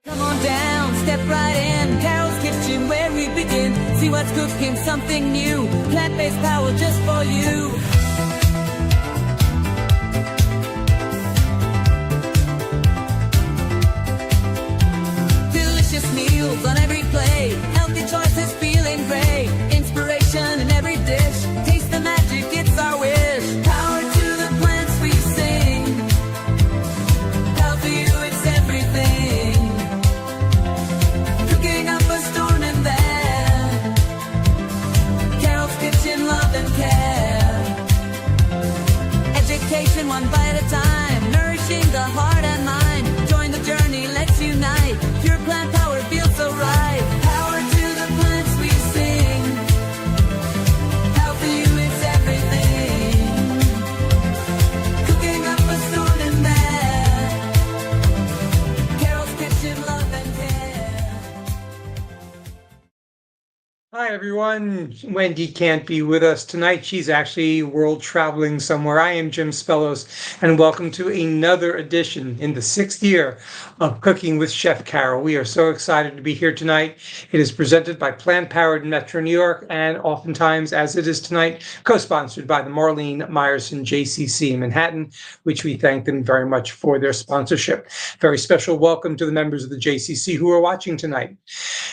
Come on down, step right in. Carole's Kitchen, where we begin. See what's cooking, something new. Plant-based power just for you. Delicious meals on every plate. Healthy choices feeling great. Inspiration in every dish. Taste the magic, it's our wish. Power to the plants we sing. Health for you, it's everything. Cooking up a storm in there. Carole's Kitchen, love and care. Education one bite at a time. Nourishing the heart and mind. Join the journey, let's unite. Pure plant power feels so right. Power to the plants we sing. Health for you, it's everything. Cooking up a storm in there. Carole's Kitchen, love and care. Hi, everyone. Wendy can't be with us tonight. She's actually world traveling somewhere. I am Jim Spellos, and welcome to another edition in the 6th year of Cooking with Chef Carole. We are so excited to be here tonight. It is presented by Plant Powered Metro New York, and oftentimes, as it is tonight, co-sponsored by the Marlene Meyerson JCC in Manhattan, which we thank them very much for their sponsorship. Very special welcome to the members of the JCC who are watching tonight.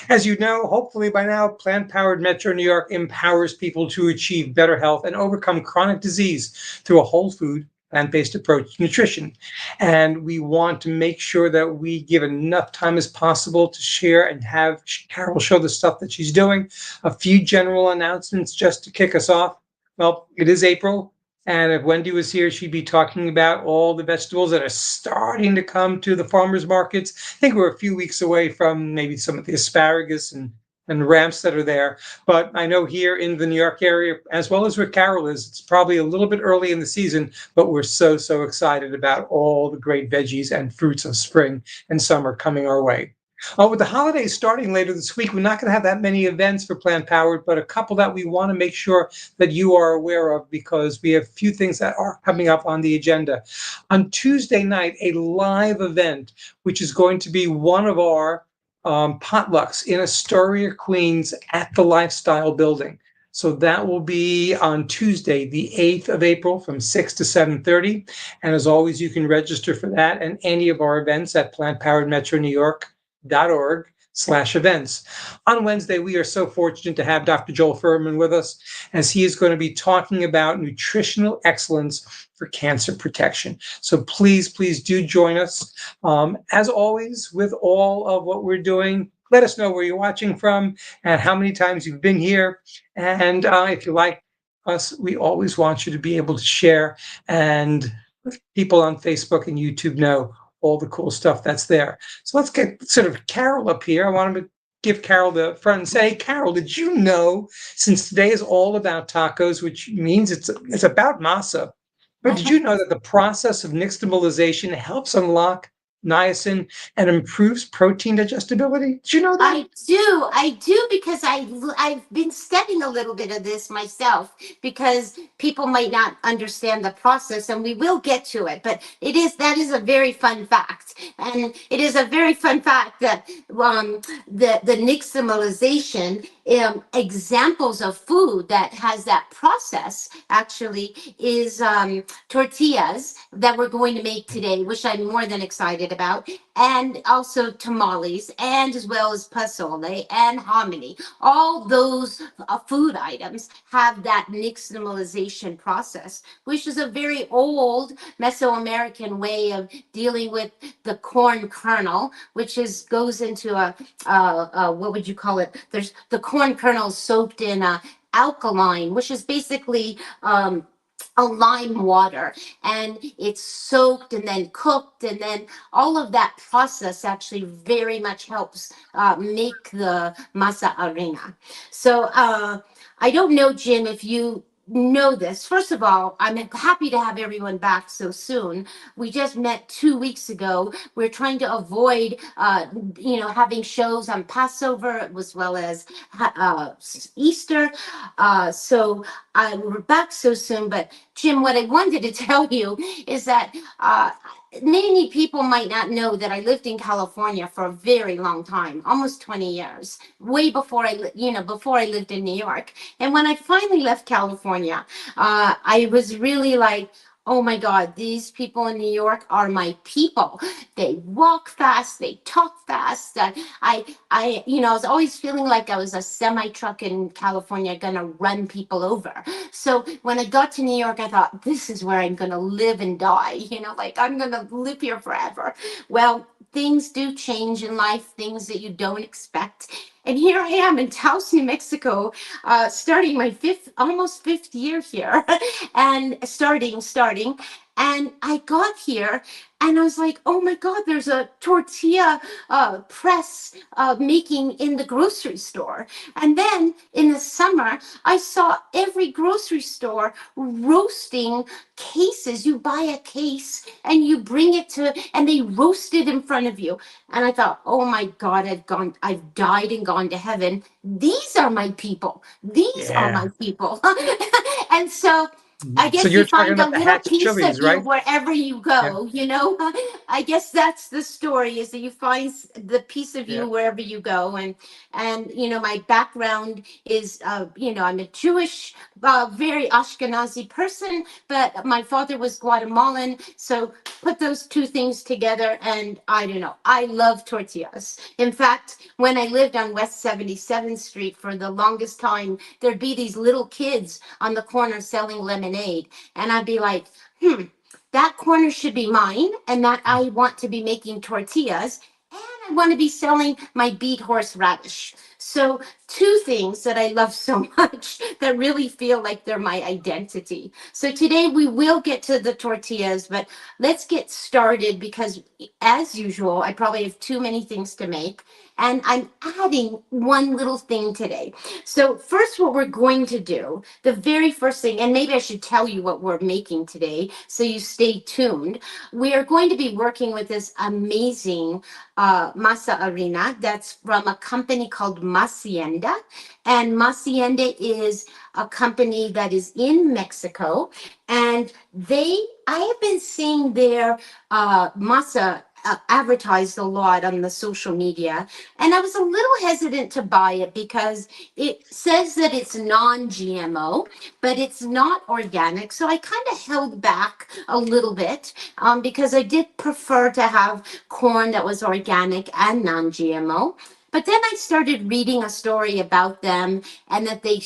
As you know, hopefully by now, Plant Powered Metro New York empowers people to achieve better health and overcome chronic disease through a whole food, plant-based approach to nutrition. And we want to make sure that we give enough time as possible to share and have Carole show the stuff that she's doing. A few general announcements just to kick us off. Well, it is April. And if Wendy was here, she'd be talking about all the vegetables that are starting to come to the farmers markets. I think we're a few weeks away from maybe some of the asparagus and ramps that are there. But I know here in the New York area, as well as where Carole is, it's probably a little bit early in the season, but we're so excited about all the great veggies and fruits of spring and summer coming our way. With the holidays starting later this week, we're not going to have that many events for Plant Powered, but a couple that we want to make sure that you are aware of because we have a few things that are coming up on the agenda. On Tuesday night, a live event, which is going to be one of our potlucks in Astoria, Queens at the Lifestyle Building. So that will be on Tuesday, the 8th of April from 6 to 7:30. And as always, you can register for that and any of our events at plantpoweredmetronewyork.org/events. On Wednesday, we are so fortunate to have Dr. Joel Furman with us as he is going to be talking about nutritional excellence for cancer protection. So please do join us. As always, with all of what we're doing, let us know where you're watching from and how many times you've been here. And if you like us, we always want you to be able to share and let people on Facebook and YouTube know all the cool stuff that's there. So let's get sort of Carole up here. I want to give Carole the front and say, hey, Carole, did you know, since today is all about tacos, which means it's about masa, but did you know that the process of nixtamalization helps unlock niacin and improves protein digestibility? Did you know that? I do because I've been studying a little bit of this myself because people might not understand the process, and we will get to it. But that is a very fun fact, and it is a very fun fact that the nixtamalization examples of food that has that process actually is tortillas that we're going to make today, which I'm more than excited about, and also tamales, and as well as pozole and hominy. All those food items have that nixtamalization process, which is a very old Mesoamerican way of dealing with the corn kernel, which goes into a what would you call it? There's the corn kernel soaked in alkaline, which is basically a lime water, and it's soaked and then cooked, and then all of that process actually very much helps make the masa harina. So I don't know, Jim, if you know this. First of all, I'm happy to have everyone back so soon. We just met 2 weeks ago. We're trying to avoid, having shows on Passover as well as Easter. So we're back so soon. But Jim, what I wanted to tell you is that many people might not know that I lived in California for a very long time, almost 20 years, way before before I lived in New York. And when I finally left California, I was really like, oh my God, these people in New York are my people. They walk fast, they talk fast. I was always feeling like I was a semi truck in California gonna run people over. So when I got to New York, I thought, this is where I'm gonna live and die. Like I'm gonna live here forever. Well, things do change in life, things that you don't expect. And here I am in Taos, New Mexico, starting my almost fifth year here, and starting. And I got here and I was like, oh my God, there's a tortilla press making in the grocery store. And then in the summer, I saw every grocery store roasting cases. You buy a case and you bring it and they roast it in front of you. And I thought, oh my God, I've died and gone to heaven. These are my people. These are Yeah. my people. And so I So guess you you're talking find a about the little Hatch piece chilies, of you right? wherever you Yeah. go. I guess that's the story, is that you find the piece of Yeah. you wherever you go. And my background is, I'm a Jewish, very Ashkenazi person, but my father was Guatemalan. So put those two things together, and I don't know. I love tortillas. In fact, when I lived on West 77th Street for the longest time, there'd be these little kids on the corner selling lemonade. And I'd be like, that corner should be mine. And that I want to be making tortillas. And I want to be selling my beet horseradish. So, two things that I love so much that really feel like they're my identity. So, today we will get to the tortillas, but let's get started because, as usual, I probably have too many things to make. And I'm adding one little thing today. So, first, what we're going to do, the very first thing, and maybe I should tell you what we're making today so you stay tuned. We are going to be working with this amazing masa harina that's from a company called Macienda. And Macienda is a company that is in Mexico. And I have been seeing their masa advertised a lot on the social media. And I was a little hesitant to buy it because it says that it's non-GMO, but it's not organic. So I kind of held back a little bit because I did prefer to have corn that was organic and non-GMO. But then I started reading a story about them, and that they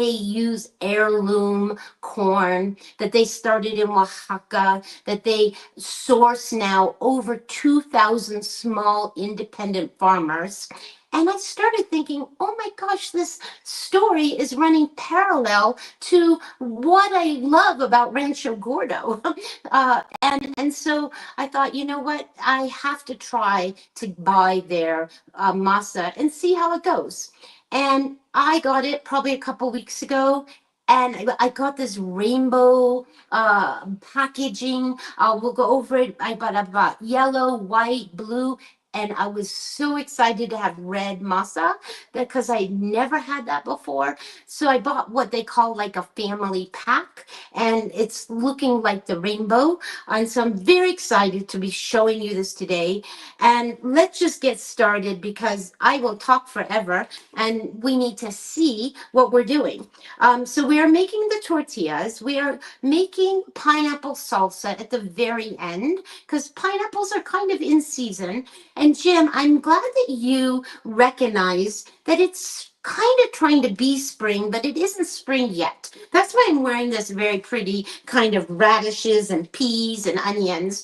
use heirloom corn, that they started in Oaxaca, that they source now over 2,000 small independent farmers. And I started thinking, oh my gosh, this story is running parallel to what I love about Rancho Gordo. And so I thought, you know what? I have to try to buy their masa and see how it goes. And I got it probably a couple weeks ago. And I got this rainbow packaging. We'll go over it. I bought yellow, white, blue, and I was so excited to have red masa because I never had that before. So I bought what they call like a family pack, and it's looking like the rainbow. And so I'm very excited to be showing you this today. And let's just get started because I will talk forever and we need to see what we're doing. So we are making the tortillas. We are making pineapple salsa at the very end because pineapples are kind of in season. And Jim, I'm glad that you recognize that it's kind of trying to be spring, but it isn't spring yet. That's why I'm wearing this very pretty kind of radishes and peas and onions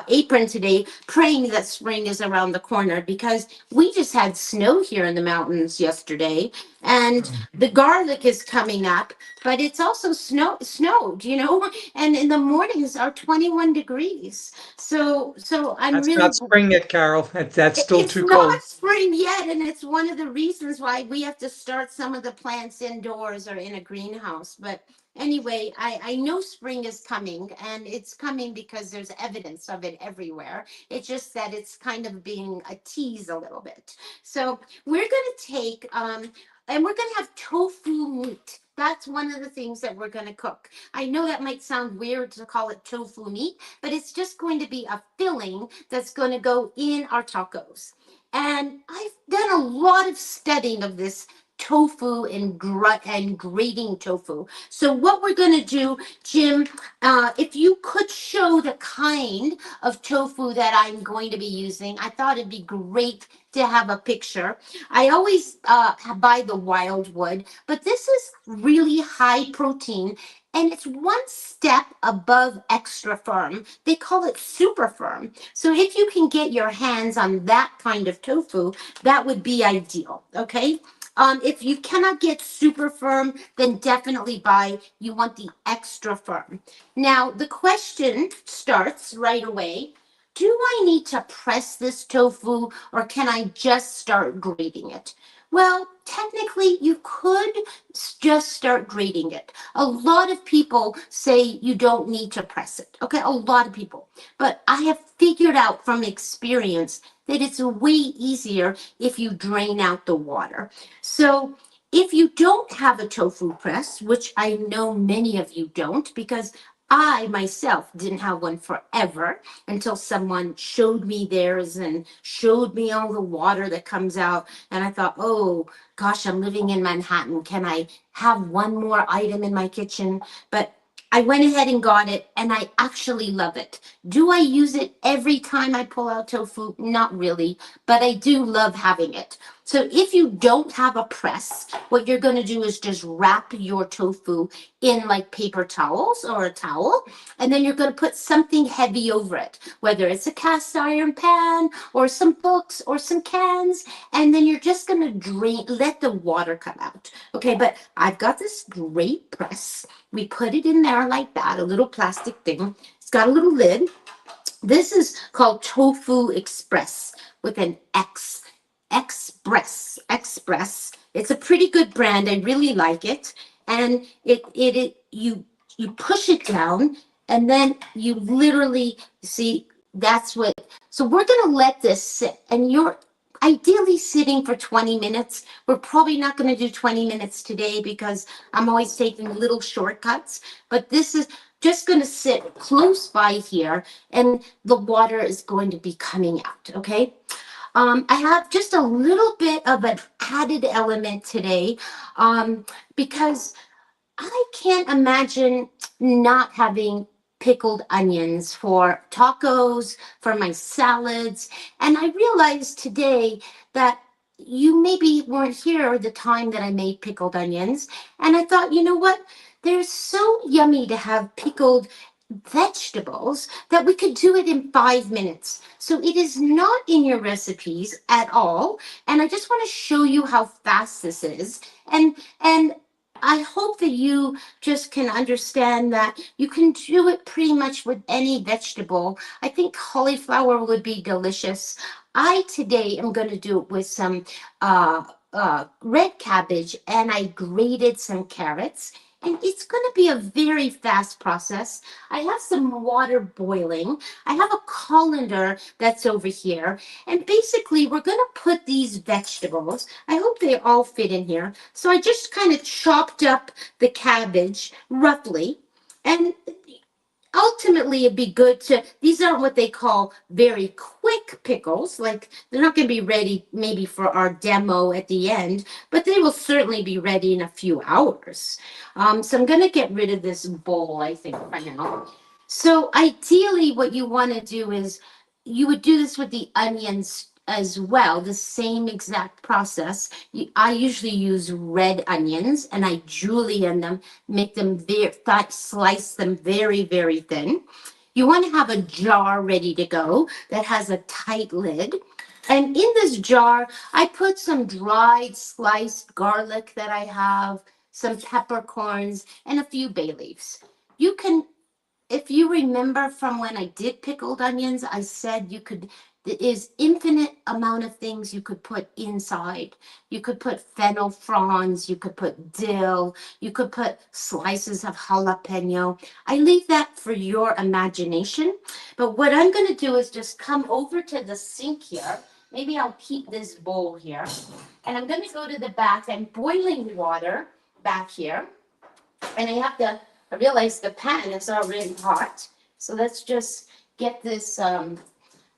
apron today, praying that spring is around the corner because we just had snow here in the mountains yesterday, and the garlic is coming up, but it's also snowed, and in the mornings are 21 degrees. So I'm That's really not spring yet, Carol. That's still it's too cold. not spring yet, and it's one of the reasons why we have to start some of the plants indoors or in a greenhouse. But anyway, I know spring is coming, and it's coming because there's evidence of it everywhere. It's just that it's kind of being a tease a little bit. So we're going to take and we're going to have tofu meat. That's one of the things that we're going to cook. I know that might sound weird to call it tofu meat, but it's just going to be a filling that's going to go in our tacos. And I've done a lot of studying of this tofu and grating tofu. So what we're going to do, Jim, if you could show the kind of tofu that I'm going to be using, I thought it'd be great to have a picture. I always buy the wildwood, but this is really high protein and it's one step above extra firm. They call it super firm. So if you can get your hands on that kind of tofu, that would be ideal. Okay. If you cannot get super firm, then definitely buy, you want the extra firm. Now, the question starts right away. Do I need to press this tofu or can I just start grating it? Well, technically, you could just start grating it. A lot of people say you don't need to press it. Okay, a lot of people. But I have figured out from experience that it's way easier if you drain out the water. So if you don't have a tofu press, which I know many of you don't, because I myself didn't have one forever until someone showed me theirs and showed me all the water that comes out. And I thought, oh gosh, I'm living in Manhattan. Can I have one more item in my kitchen? But I went ahead and got it, and I actually love it. Do I use it every time I pull out tofu? Not really, but I do love having it. So if you don't have a press, what you're going to do is just wrap your tofu in like paper towels or a towel, and then you're going to put something heavy over it, whether it's a cast iron pan or some books or some cans, and then you're just going to drain, let the water come out. Okay, but I've got this great press. We put it in there like that, a little plastic thing. It's got a little lid. This is called Tofu Express with an X. Express. It's a pretty good brand. I really like it. And you push it down and then you literally see that's what. So we're gonna let this sit, and you're ideally sitting for 20 minutes. We're probably not going to do 20 minutes today because I'm always taking little shortcuts, but this is just going to sit close by here and the water is going to be coming out. Okay. I have just a little bit of an added element today because I can't imagine not having pickled onions for tacos, for my salads. And I realized today that you maybe weren't here the time that I made pickled onions. And I thought, you know what? They're so yummy to have pickled vegetables that we could do it in 5 minutes. So it is not in your recipes at all. And I just want to show you how fast this is. And I hope that you just can understand that you can do it pretty much with any vegetable. I think cauliflower would be delicious. I today am going to do it with some red cabbage, and I grated some carrots. And it's going to be a very fast process. I have some water boiling. I have a colander that's over here. And basically, we're going to put these vegetables. I hope they all fit in here. So I just kind of chopped up the cabbage roughly. And ultimately it'd be good to, these aren't what they call very quick pickles, like they're not going to be ready maybe for our demo at the end, but they will certainly be ready in a few hours. So I'm going to get rid of this bowl, I think, right now. So ideally what you want to do is you would do this with the onions as well, the same exact process. I usually use red onions and I julienne them, make them slice them very, very thin. You want to have a jar ready to go that has a tight lid. And in this jar, I put some dried sliced garlic that I have, some peppercorns, and a few bay leaves. You can, if you remember from when I did pickled onions, I said you could, there is infinite amount of things you could put inside. You could put fennel fronds, you could put dill, you could put slices of jalapeno. I leave that for your imagination. But what I'm going to do is just come over to the sink here maybe I'll keep this bowl here. And I'm gonna go to the back and boiling water back here. And I realize the pan is already hot. So let's just get this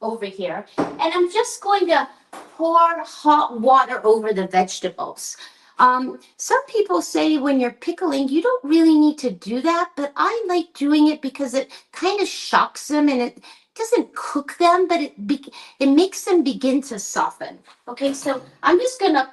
over here. And I'm just going to pour hot water over the vegetables. Some people say when you're pickling, you don't really need to do that, but I like doing it because it kind of shocks them and it doesn't cook them, but it makes them begin to soften. Okay, so I'm just gonna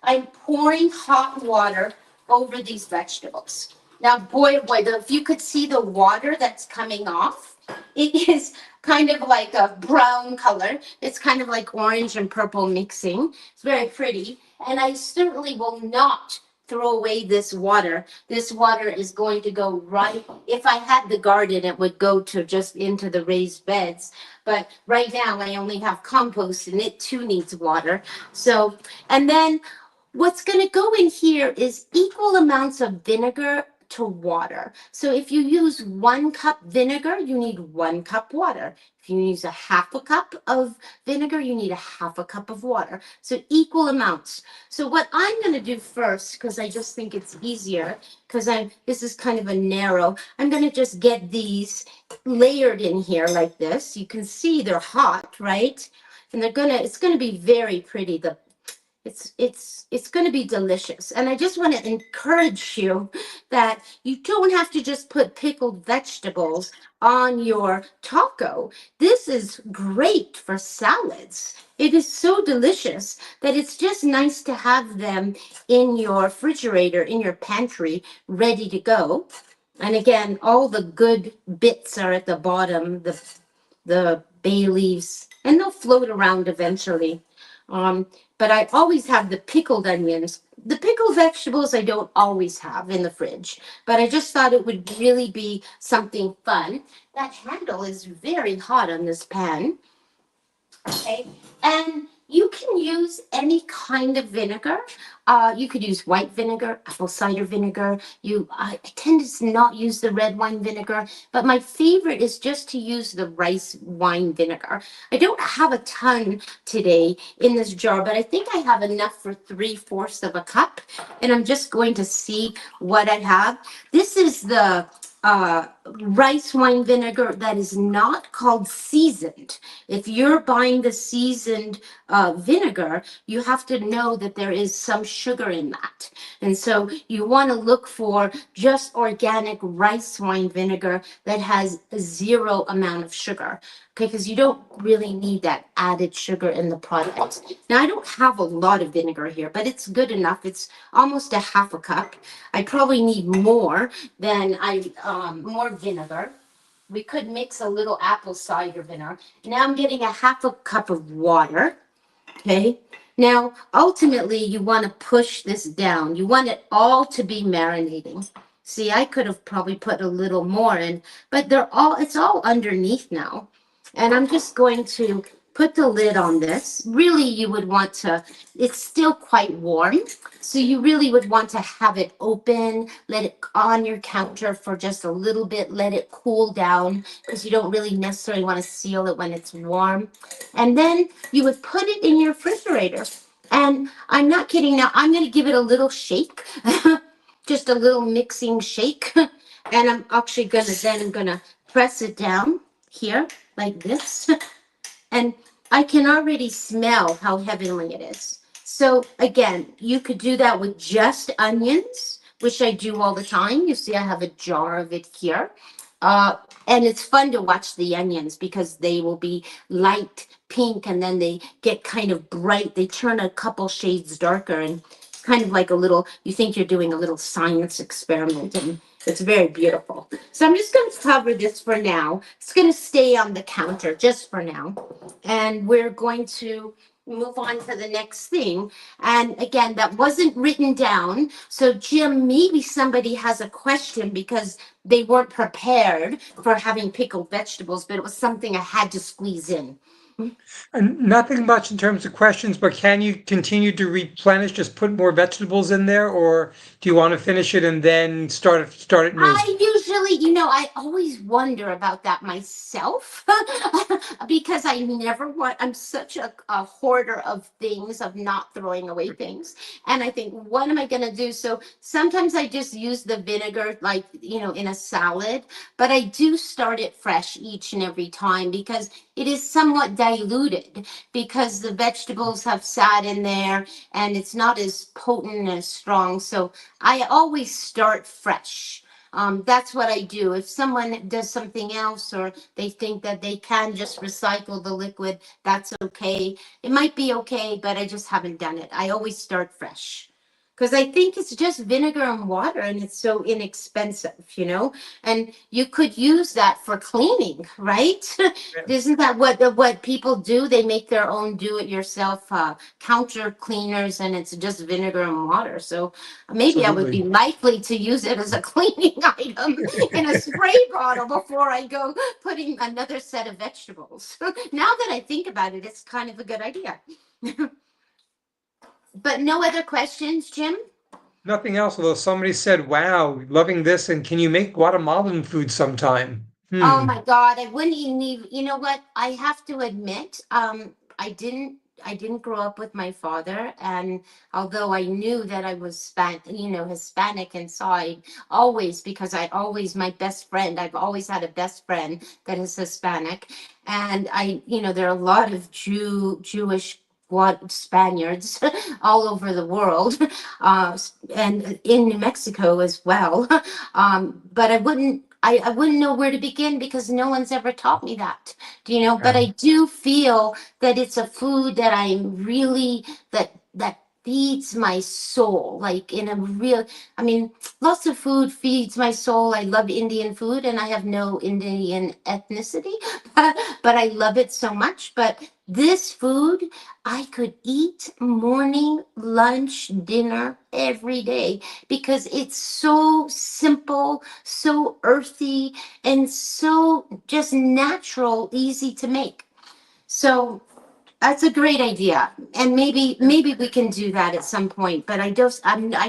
I'm pouring hot water over these vegetables. Now, boy, oh boy, if you could see the water that's coming off, it is kind of like a brown color. It's kind of like orange and purple mixing. It's very pretty. And I certainly will not throw away this water. This water is going to go right, if I had the garden, it would go to just into the raised beds. But right now I only have compost and it too needs water. So, and then what's going to go in here is equal amounts of vinegar to water. So if you use 1 cup vinegar, you need 1 cup water. If you use a half a cup of vinegar, you need a half a cup of water. So equal amounts. So what I'm going to do first, because I just think it's easier, because this is kind of a narrow, I'm going to just get these layered in here like this. You can see they're hot, right? And it's going to be very pretty. It's going to be delicious. And I just want to encourage you that you don't have to just put pickled vegetables on your taco. This is great for salads. It is so delicious that it's just nice to have them in your refrigerator, in your pantry, ready to go. And again, all the good bits are at the bottom, the bay leaves, and they'll float around eventually. But I always have the pickled onions. The pickled vegetables I don't always have in the fridge, but I just thought it would really be something fun. That handle is very hot on this pan. Okay, and you can use any kind of vinegar. You could use white vinegar, apple cider vinegar. I tend to not use the red wine vinegar, but my favorite is just to use the rice wine vinegar. I don't have a ton today in this jar, but I think I have enough for 3/4 of a cup, and I'm just going to see what I have. This is the rice wine vinegar that is not called seasoned. If you're buying the seasoned vinegar, you have to know that there is some sugar in that. And so you want to look for just organic rice wine vinegar that has 0 amount of sugar. Okay, because you don't really need that added sugar in the product. Now, I don't have a lot of vinegar here, but it's good enough. It's almost a half a cup. I probably need more more vinegar. We could mix a little apple cider vinegar. Now I'm getting a half a cup of water. Okay. Now, ultimately, you want to push this down. You want it all to be marinating. See, I could have probably put a little more in, but it's all underneath now. And I'm just going to put the lid on this. Really, you would want to, it's still quite warm. So you really would want to have it open, let it on your counter for just a little bit, let it cool down, because you don't really necessarily want to seal it when it's warm. And then you would put it in your refrigerator. And I'm not kidding now, I'm going to give it a little shake, just a little mixing shake. And I'm actually going to press it down here like this. And I can already smell how heavenly it is. So again, you could do that with just onions, which I do all the time. You see, I have a jar of it here. And it's fun to watch the onions because they will be light pink and then they get kind of bright. They turn a couple shades darker and kind of like you think you're doing a little science experiment, and it's very beautiful. So I'm just going to cover this for now. It's going to stay on the counter just for now. And we're going to move on to the next thing. And again, that wasn't written down. So Jim, maybe somebody has a question because they weren't prepared for having pickled vegetables, but it was something I had to squeeze in. And nothing much in terms of questions, but can you continue to replenish, just put more vegetables in there, or do you want to finish it and then start it new? I usually, I always wonder about that myself because I never want, I'm such a hoarder of things, of not throwing away things. And I think, what am I going to do? So sometimes I just use the vinegar, like, in a salad, but I do start it fresh each and every time because it is somewhat diluted because the vegetables have sat in there and it's not as potent and as strong. So I always start fresh. That's what I do. If someone does something else or they think that they can just recycle the liquid, that's okay. It might be okay, but I just haven't done it. I always start fresh because I think it's just vinegar and water and it's so inexpensive. And you could use that for cleaning, right? Isn't that what people do? They make their own do-it-yourself counter cleaners, and it's just vinegar and water. So maybe I would be Absolutely. likely to use it as a cleaning item in a spray bottle before I go putting another set of vegetables. Now that I think about it, it's kind of a good idea. But no other questions, Jim? Nothing else, although somebody said, wow, loving this, and can you make Guatemalan food sometime? Oh Hmm. my God, I wouldn't even, you know what? I have to admit, I didn't grow up with my father, and although I knew that I was Hispanic inside, always, because my best friend, I've always had a best friend that is Hispanic, and there are a lot of Jewish Spaniards all over the world, and in New Mexico as well. But I wouldn't know where to begin because no one's ever taught me that. But I do feel that it's a food that that feeds my soul, like in a real, I mean, lots of food feeds my soul. I love Indian food and I have no Indian ethnicity, but I love it so much. But this food, I could eat morning, lunch, dinner every day because it's so simple, so earthy, and so just natural, easy to make. So that's a great idea, and maybe we can do that at some point. But I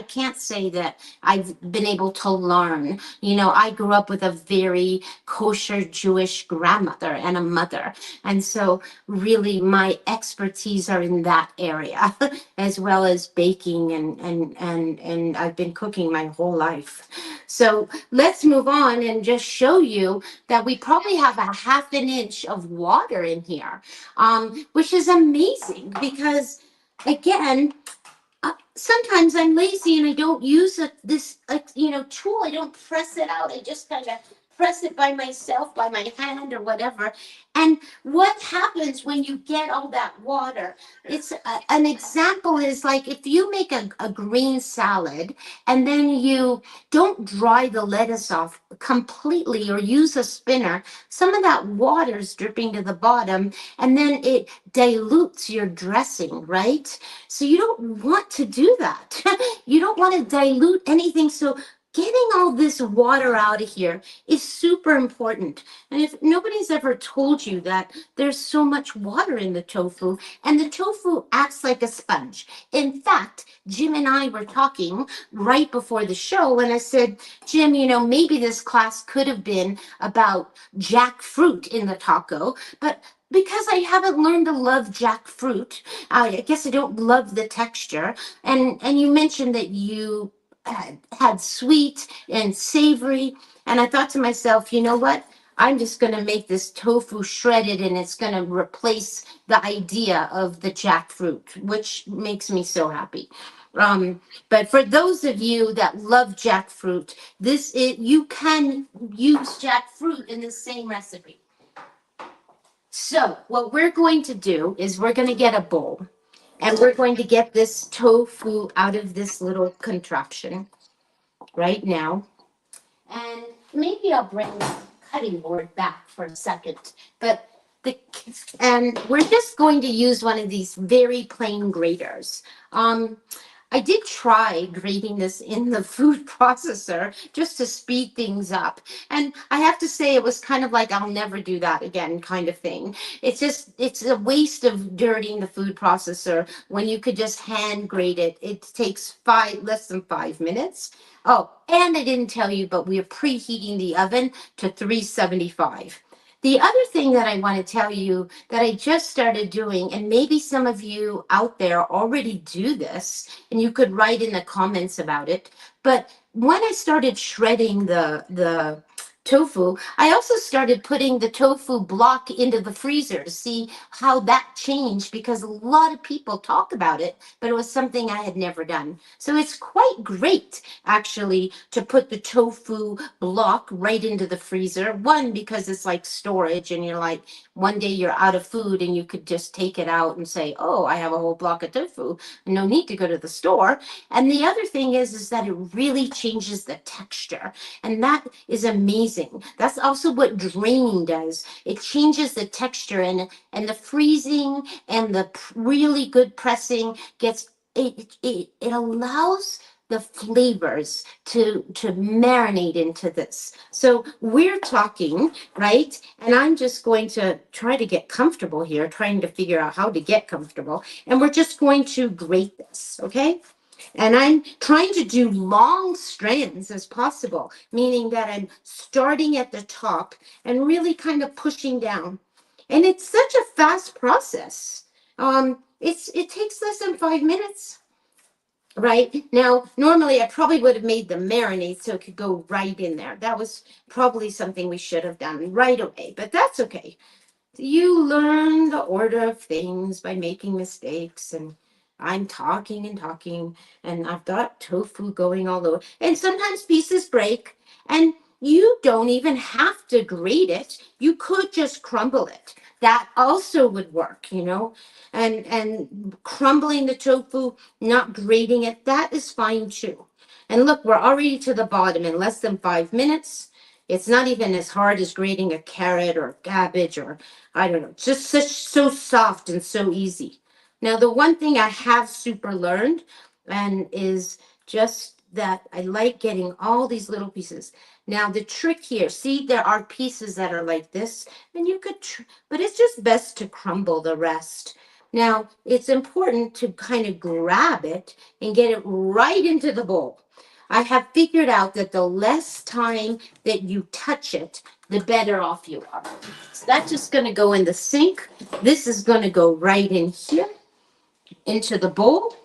can't say that I've been able to learn. I grew up with a very kosher Jewish grandmother and a mother, and so really my expertise are in that area, as well as baking and I've been cooking my whole life. So let's move on and just show you that we probably have a half an inch of water in here, which is amazing because, again, sometimes I'm lazy and I don't use this tool. I don't press it out. I just kind of press it by myself, by my hand or whatever. And what happens when you get all that water? An example is like if you make a green salad and then you don't dry the lettuce off completely or use a spinner, some of that water is dripping to the bottom and then it dilutes your dressing, right? So you don't want to do that. You don't want to dilute anything. So getting all this water out of here is super important. And if nobody's ever told you that there's so much water in the tofu, and the tofu acts like a sponge. In fact, Jim and I were talking right before the show, and I said, Jim, maybe this class could have been about jackfruit in the taco, but because I haven't learned to love jackfruit, I guess I don't love the texture. And you mentioned that you had sweet and savory, and I thought to myself, you know what? I'm just going to make this tofu shredded, and it's going to replace the idea of the jackfruit, which makes me so happy. But for those of you that love jackfruit, you can use jackfruit in the same recipe. So what we're going to do is we're going to get a bowl and we're going to get this tofu out of this little contraption right now. And maybe I'll bring the cutting board back for a second. But and we're just going to use one of these very plain graters. I did try grating this in the food processor just to speed things up. And I have to say, it was kind of like, I'll never do that again kind of thing. It's a waste of dirtying the food processor when you could just hand grate it. It takes less than 5 minutes. Oh, and I didn't tell you, but we are preheating the oven to 375. The other thing that I want to tell you that I just started doing, and maybe some of you out there already do this, and you could write in the comments about it. But when I started shredding the tofu, I also started putting the tofu block into the freezer to see how that changed, because a lot of people talk about it, but it was something I had never done. So it's quite great actually to put the tofu block right into the freezer. One, because it's like storage, and you're like, one day you're out of food and you could just take it out and say, oh, I have a whole block of tofu, no need to go to the store. And the other thing is that it really changes the texture, and that is amazing. That's also what draining does. It changes the texture, and the freezing and the really good pressing gets it allows the flavors to marinate into this. So we're talking, right? And I'm just going to try to get comfortable here, trying to figure out how to get comfortable. And we're just going to grate this, okay? And I'm trying to do long strands as possible, meaning that I'm starting at the top and really kind of pushing down. And it's such a fast process. It takes less than 5 minutes. Right now, normally I probably would have made the marinade so it could go right in there. That was probably something we should have done right away, but that's okay. You learn the order of things by making mistakes, and I'm talking and talking, and I've got tofu going all over, and sometimes pieces break, and you don't even have to grate it. You could just crumble it. That also would work, and crumbling the tofu, not grating it, that is fine too. And look, we're already to the bottom in less than 5 minutes. It's not even as hard as grating a carrot or cabbage, or I don't know, just so soft and so easy. Now, the one thing I have super learned and is just that I like getting all these little pieces. Now, the trick here, see, there are pieces that are like this, and you could, but it's just best to crumble the rest. Now, it's important to kind of grab it and get it right into the bowl. I have figured out that the less time that you touch it, the better off you are. So that's just going to go in the sink. This is going to go right in here into the bowl.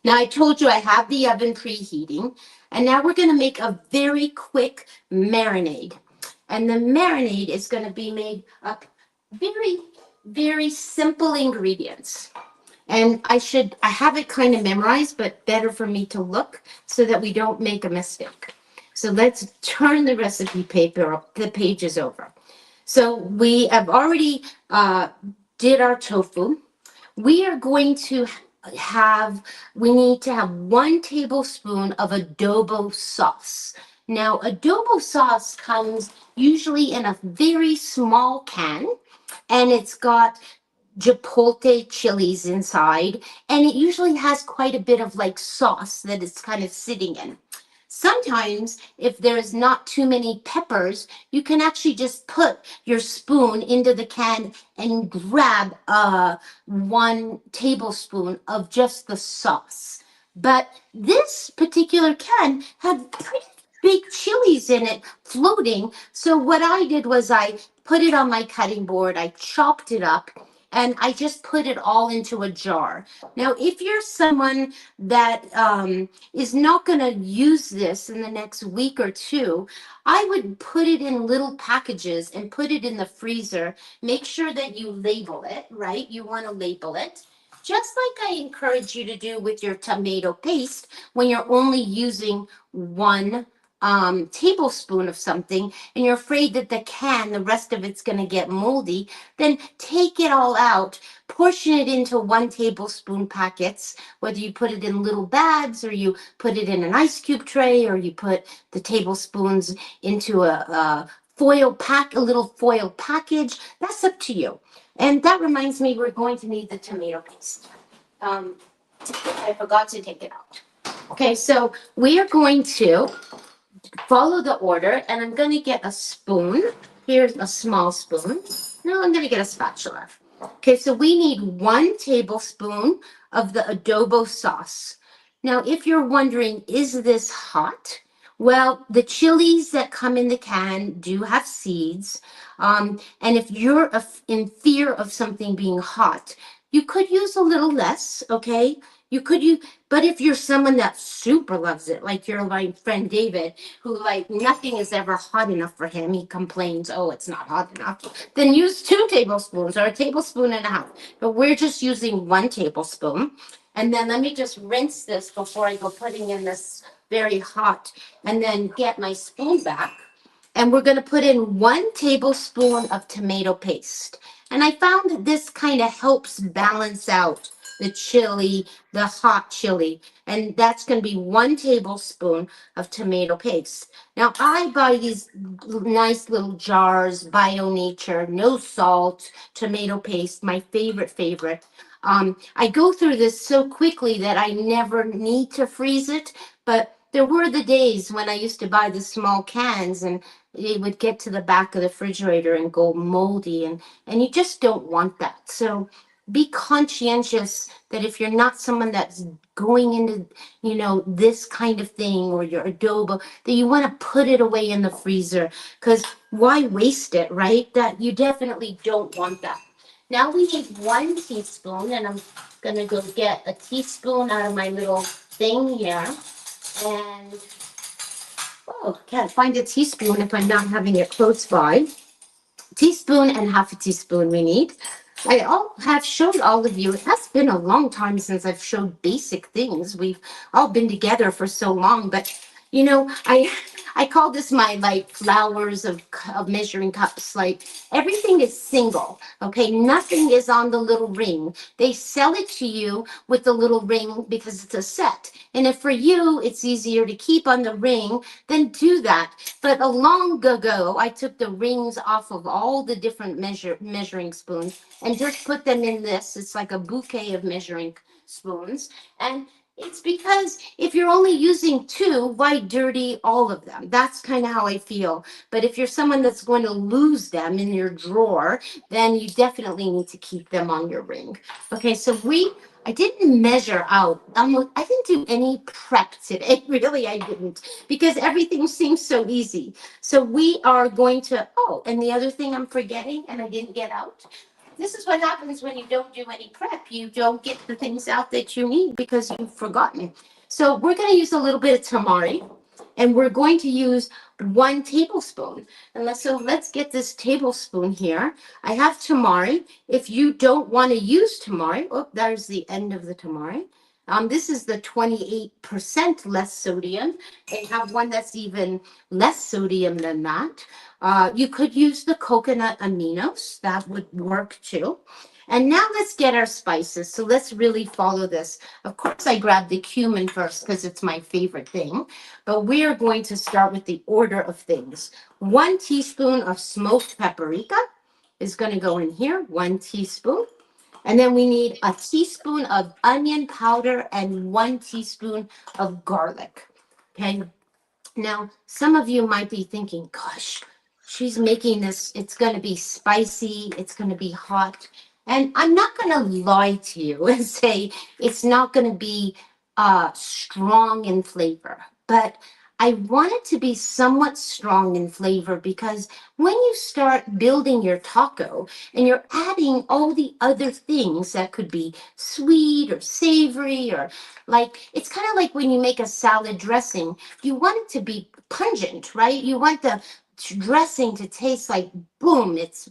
Now, I told you I have the oven preheating, and now we're going to make a very quick marinade. And the marinade is going to be made up very, very simple ingredients. And I have it kind of memorized, but better for me to look so that we don't make a mistake. So let's turn the recipe the pages over. So we have already did our tofu. We are going to we need to have 1 tablespoon of adobo sauce. Now, adobo sauce comes usually in a very small can, and it's got chipotle chilies inside, and it usually has quite a bit of like sauce that it's kind of sitting in. Sometimes, if there's not too many peppers, you can actually just put your spoon into the can and grab 1 tablespoon of just the sauce. But this particular can had pretty big chilies in it floating. So what I did was I put it on my cutting board, I chopped it up, and I just put it all into a jar. Now, if you're someone that is not going to use this in the next week or two, I would put it in little packages and put it in the freezer. Make sure that you label it, right? You want to label it. Just like I encourage you to do with your tomato paste when you're only using 1 tablespoon of something, and you're afraid that the rest of it's going to get moldy, then take it all out, portion it into 1 tablespoon packets, whether you put it in little bags or you put it in an ice cube tray, or you put the tablespoons into a little foil package. That's up to you. And that reminds me, we're going to need the tomato paste. I forgot to take it out. Okay, so we are going to follow the order, and I'm going to get a spoon. Here's a small spoon. No, I'm going to get a spatula. Okay, so we need 1 tablespoon of the adobo sauce. Now, if you're wondering, is this hot? Well, the chilies that come in the can do have seeds. And if you're in fear of something being hot, you could use a little less, okay? You could use, but if you're someone that super loves it, like your my friend David, who like nothing is ever hot enough for him, he complains, oh, it's not hot enough, then use 2 tablespoons or a tablespoon and a half. But we're just using 1 tablespoon. And then let me just rinse this before I go putting in this very hot, and then get my spoon back. And we're going to put in 1 tablespoon of tomato paste. And I found that this kind of helps balance out the chili, the hot chili. And that's going to be 1 tablespoon of tomato paste. Now, I buy these nice little jars, Bio Nature, no salt, tomato paste, my favorite. I go through this so quickly that I never need to freeze it, but there were the days when I used to buy the small cans, and it would get to the back of the refrigerator and go moldy, and you just don't want that. So be conscientious that if you're not someone that's going into, this kind of thing, or your adobo, that you want to put it away in the freezer, because why waste it, right? That you definitely don't want that. Now we need 1 teaspoon, and I'm gonna go get a teaspoon out of my little thing here. And can't find a teaspoon if I'm not having it close by. Teaspoon and half a teaspoon we need. I have showed all of you. It has been a long time since I've showed basic things. We've all been together for so long, but I call this my like flowers of measuring cups. Like everything is single. Okay, nothing is on the little ring. They sell it to you with the little ring because it's a set. And if for you it's easier to keep on the ring, then do that. But a long ago, I took the rings off of all the different measuring spoons and just put them in this. It's like a bouquet of measuring spoons. And it's because if you're only using 2, why dirty all of them? That's kind of how I feel. But if you're someone that's going to lose them in your drawer, then you definitely need to keep them on your ring. Okay, so I didn't measure out. I didn't do any prep today. Really, I didn't, because everything seems so easy. So we are going to, and the other thing I'm forgetting and I didn't get out. This is what happens when you don't do any prep. You don't get the things out that you need because you've forgotten. So we're going to use a little bit of tamari, and we're going to use 1 tablespoon. And let's get this tablespoon here. I have tamari. If you don't want to use tamari, there's the end of the tamari. This is the 28% less sodium. They have one that's even less sodium than that. You could use the coconut aminos. That would work too. And now let's get our spices. So let's really follow this. Of course, I grabbed the cumin first because it's my favorite thing. But we are going to start with the order of things. 1 teaspoon of smoked paprika is going to go in here. 1 teaspoon. And then we need a teaspoon of onion powder and 1 teaspoon of garlic. Okay. Now, some of you might be thinking, gosh, she's making this, it's going to be spicy, it's going to be hot. And I'm not going to lie to you and say it's not going to be strong in flavor. But I want it to be somewhat strong in flavor, because when you start building your taco and you're adding all the other things that could be sweet or savory, or like, it's kind of like when you make a salad dressing, you want it to be pungent, right? You want the dressing to taste like boom, it's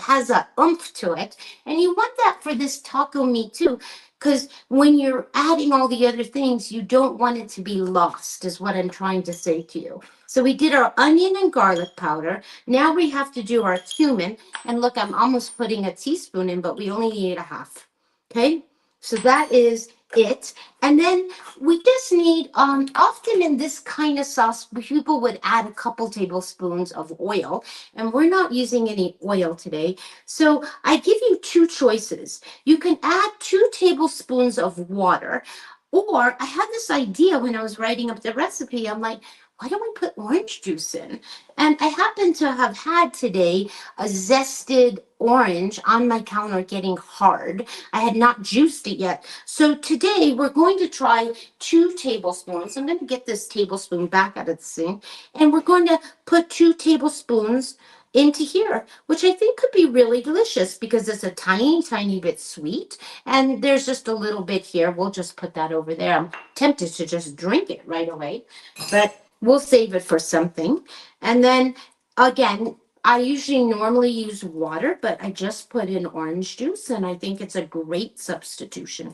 has a oomph to it, and you want that for this taco meat too, because when you're adding all the other things, you don't want it to be lost, is what I'm trying to say to you. So we did our onion and garlic powder. Now we have to do our cumin, and look, I'm almost putting a teaspoon in, but we only need a half. Okay, So that is it. And then we just need, often in this kind of sauce, people would add a couple tablespoons of oil, and we're not using any oil today. So I give you two choices. You can add 2 tablespoons of water, or I had this idea when I was writing up the recipe. I'm like, why don't we put orange juice in? And I happen to have had today a zested orange on my counter getting hard. I had not juiced it yet. So today we're going to try 2 tablespoons. I'm going to get this tablespoon back out of the sink, and we're going to put 2 tablespoons into here, which I think could be really delicious because it's a tiny, tiny bit sweet. And there's just a little bit here. We'll just put that over there. I'm tempted to just drink it right away, but we'll save it for something. And then again, I usually normally use water, but I just put in orange juice, and I think it's a great substitution.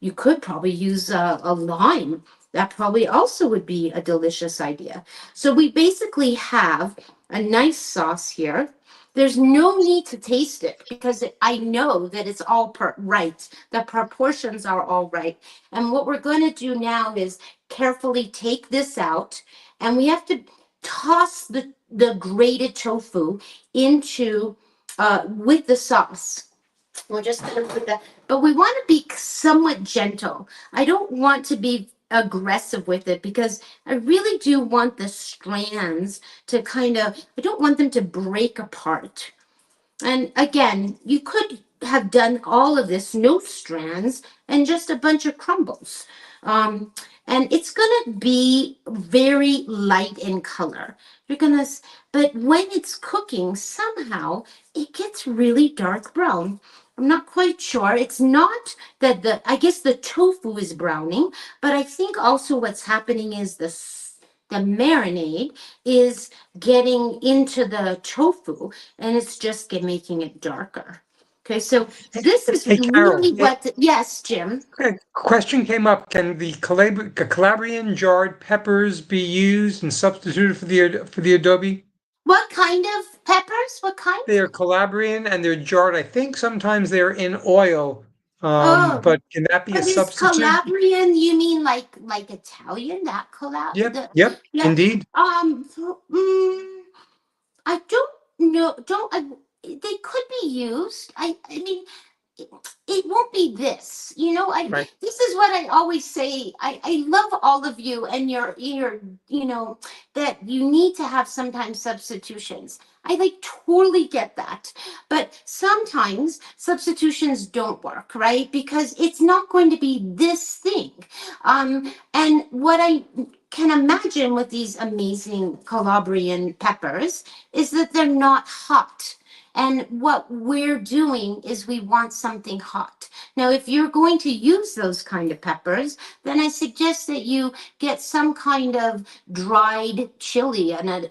You could probably use a lime. That probably also would be a delicious idea. So we basically have a nice sauce here. There's no need to taste it because I know that it's all right. The proportions are all right. And what we're going to do now is carefully take this out, and we have to toss the grated tofu into with the sauce. We're just going to put that, but we want to be somewhat gentle. I don't want to be aggressive with it because I really do want the strands to I don't want them to break apart. And again, you could have done all of this, no strands, and just a bunch of crumbles. And it's going to be very light in color. But when it's cooking, somehow it gets really dark brown. I'm not quite sure. It's not that I guess the tofu is browning, but I think also what's happening is the marinade is getting into the tofu, and it's just making it darker. Okay, so this is Hey, Carol, really yes, Jim. a question came up. Can the Calabrian jarred peppers be used and substituted for the adobe? What kind of peppers? What kind? They are Calabrian and they're jarred. I think sometimes they're in oil. Oh, But can that be a but is substitute? Calabrian, you mean like Italian, that Yep, yep, yeah. indeed. I don't know. They could be used. I mean, it, it won't be this. Right. This is what I always say. I love all of you, and your that you need to have sometimes substitutions. I totally get that. But sometimes substitutions don't work, right? Because it's not going to be this thing. And what I can imagine with these amazing Calabrian peppers is that they're not hot. And what we're doing is we want something hot. Now, if you're going to use those kind of peppers, then I suggest that you get some kind of dried chili and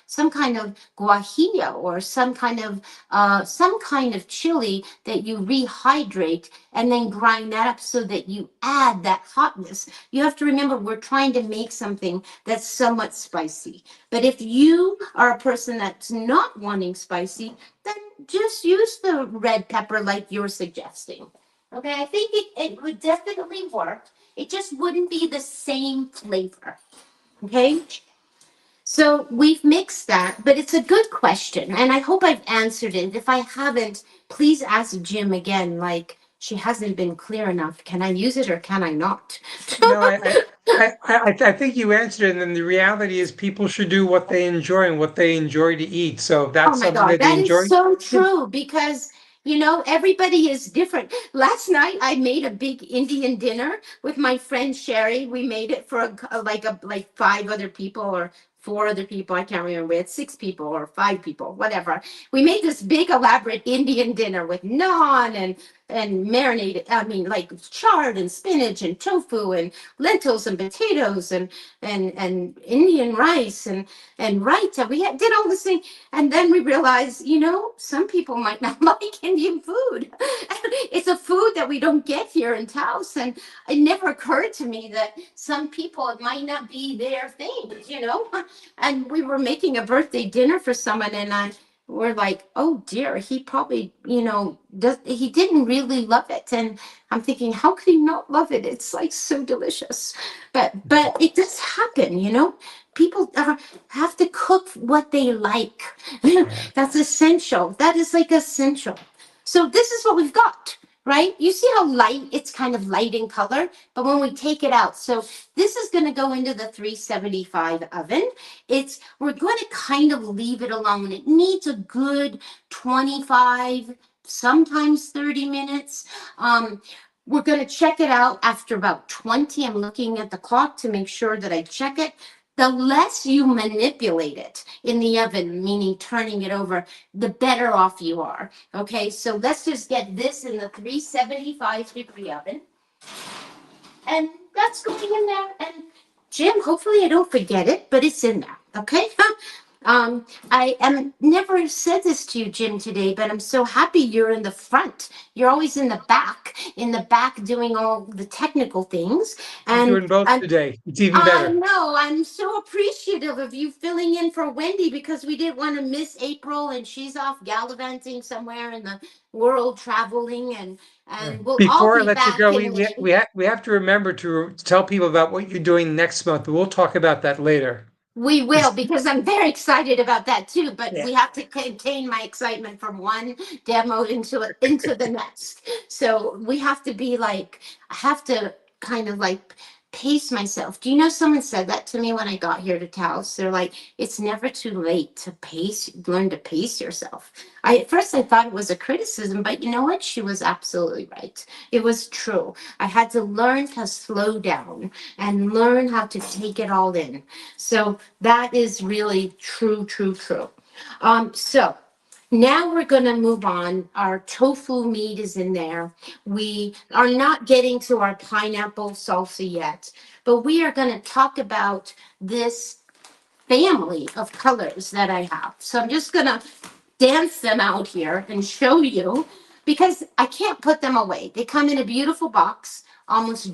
some kind of guajillo or some kind of chili that you rehydrate and then grind that up so that you add that hotness. You have to remember we're trying to make something that's somewhat spicy. But if you are a person that's not wanting spicy, then just use the red pepper like you're suggesting. Okay, I think it would definitely work. It just wouldn't be the same flavor. Okay, so we've mixed that, but it's a good question, and I hope I've answered it. If I haven't, please ask Jim again. She hasn't been clear enough. Can I use it or can I not? No, I think you answered it, and then the reality is people should do what they enjoy and what they enjoy to eat. So if Oh that's my something God, that they that is enjoy. so Yeah. true because everybody is different. Last night I made a big Indian dinner with my friend Sherry. We made it for like 5 other people or 4 other people. I can't remember. We had 6 people or 5 people, whatever. We made this big elaborate Indian dinner with naan and marinated. I mean, like chard and spinach and tofu and lentils and potatoes and Indian rice and raita. Did all this thing. And then we realized, some people might not like Indian food. It's a food that we don't get here in Taos. And it never occurred to me that some people, it might not be their thing. And we were making a birthday dinner for someone, and we're like, oh dear, he probably, he didn't really love it. And I'm thinking, how could he not love it? It's like so delicious. But it does happen, People have to cook what they like. That's essential. That is like essential. So this is what we've got, right? You see how light, it's kind of light in color, but when we take it out, so this is going to go into the 375 oven. We're going to kind of leave it alone. It needs a good 25, sometimes 30 minutes. We're going to check it out after about 20. I'm looking at the clock to make sure that I check it. The less you manipulate it in the oven, meaning turning it over, the better off you are. Okay, so let's just get this in the 375-degree oven. And that's going in there. And Jim, hopefully I don't forget it, but it's in there. Okay. I am never said this to you, Jim, today, but I'm so happy you're in the front. You're always in the back doing all the technical things. You're And doing both I'm today. It's even I better. know. I'm so appreciative of you filling in for Wendy because we didn't want to miss April and she's off gallivanting somewhere in the world traveling and we'll all Before I be let you back go, in May. we have to remember to tell people about what you're doing next month. We'll talk about that later. We will because I'm very excited about that too, but Yeah. we have to contain my excitement from one demo into the next. So we have to be like, I have to kind of like pace myself. Do you know someone said that to me when I got here to Taos? They're like, it's never too late to learn to pace yourself. At first I thought it was a criticism, but you know what? She was absolutely right. It was true. I had to learn to slow down and learn how to take it all in. So that is really true, true, true. So now we're going to move on. Our tofu meat is in there. We are not getting to our pineapple salsa yet, but we are going to talk about this family of colors that I have. So I'm just going to dance them out here and show you because I can't put them away. They come in a beautiful box, almost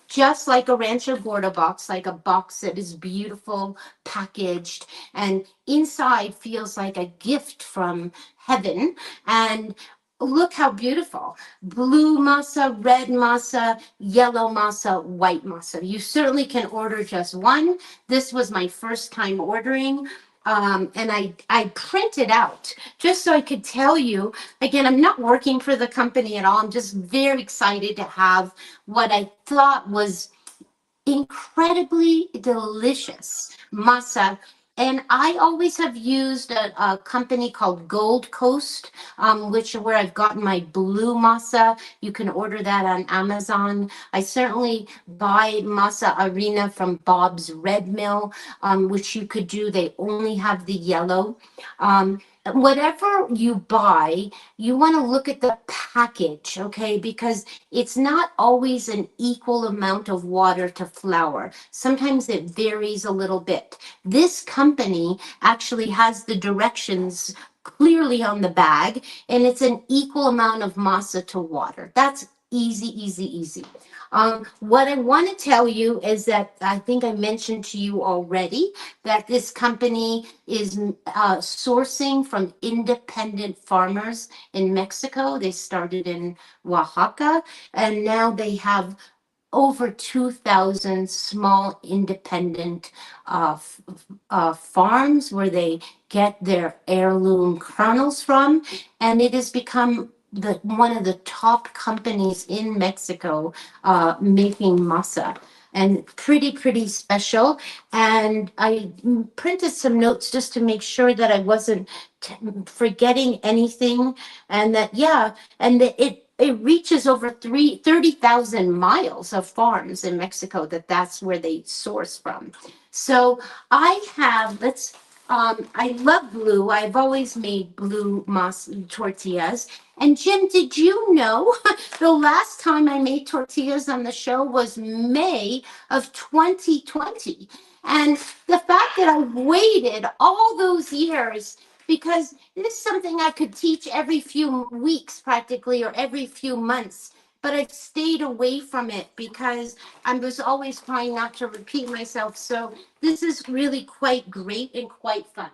just like a Rancho Gordo box, like a box that is beautiful, packaged, and inside feels like a gift from heaven. And look how beautiful. Blue masa, red masa, yellow masa, white masa. You certainly can order just one. This was my first time ordering. And I printed out just so I could tell you. Again, I'm not working for the company at all. I'm just very excited to have what I thought was incredibly delicious masa. And I always have used a company called Gold Coast, which where I've gotten my blue masa. You can order that on Amazon. I certainly buy masa arena from Bob's Red Mill, which you could do. They only have the yellow. Whatever you buy, you want to look at the package, okay? Because it's not always an equal amount of water to flour. Sometimes it varies a little bit. This company actually has the directions clearly on the bag, and it's an equal amount of masa to water. That's easy, easy, easy. What I want to tell you is that I think I mentioned to you already that this company is sourcing from independent farmers in Mexico. They started in Oaxaca, and now they have over 2,000 small independent farms where they get their heirloom kernels from, and it has become one of the top companies in Mexico making masa. And pretty special. And I printed some notes just to make sure that I wasn't forgetting anything, and that and that it reaches over 30,000 miles of farms in Mexico that's where they source from. So I have, I love blue. I've always made blue tortillas. And Jim, did you know the last time I made tortillas on the show was May of 2020? And the fact that I've waited all those years, because this is something I could teach every few weeks practically, or every few months, but I've stayed away from it because I was always trying not to repeat myself. So this is really quite great and quite fun.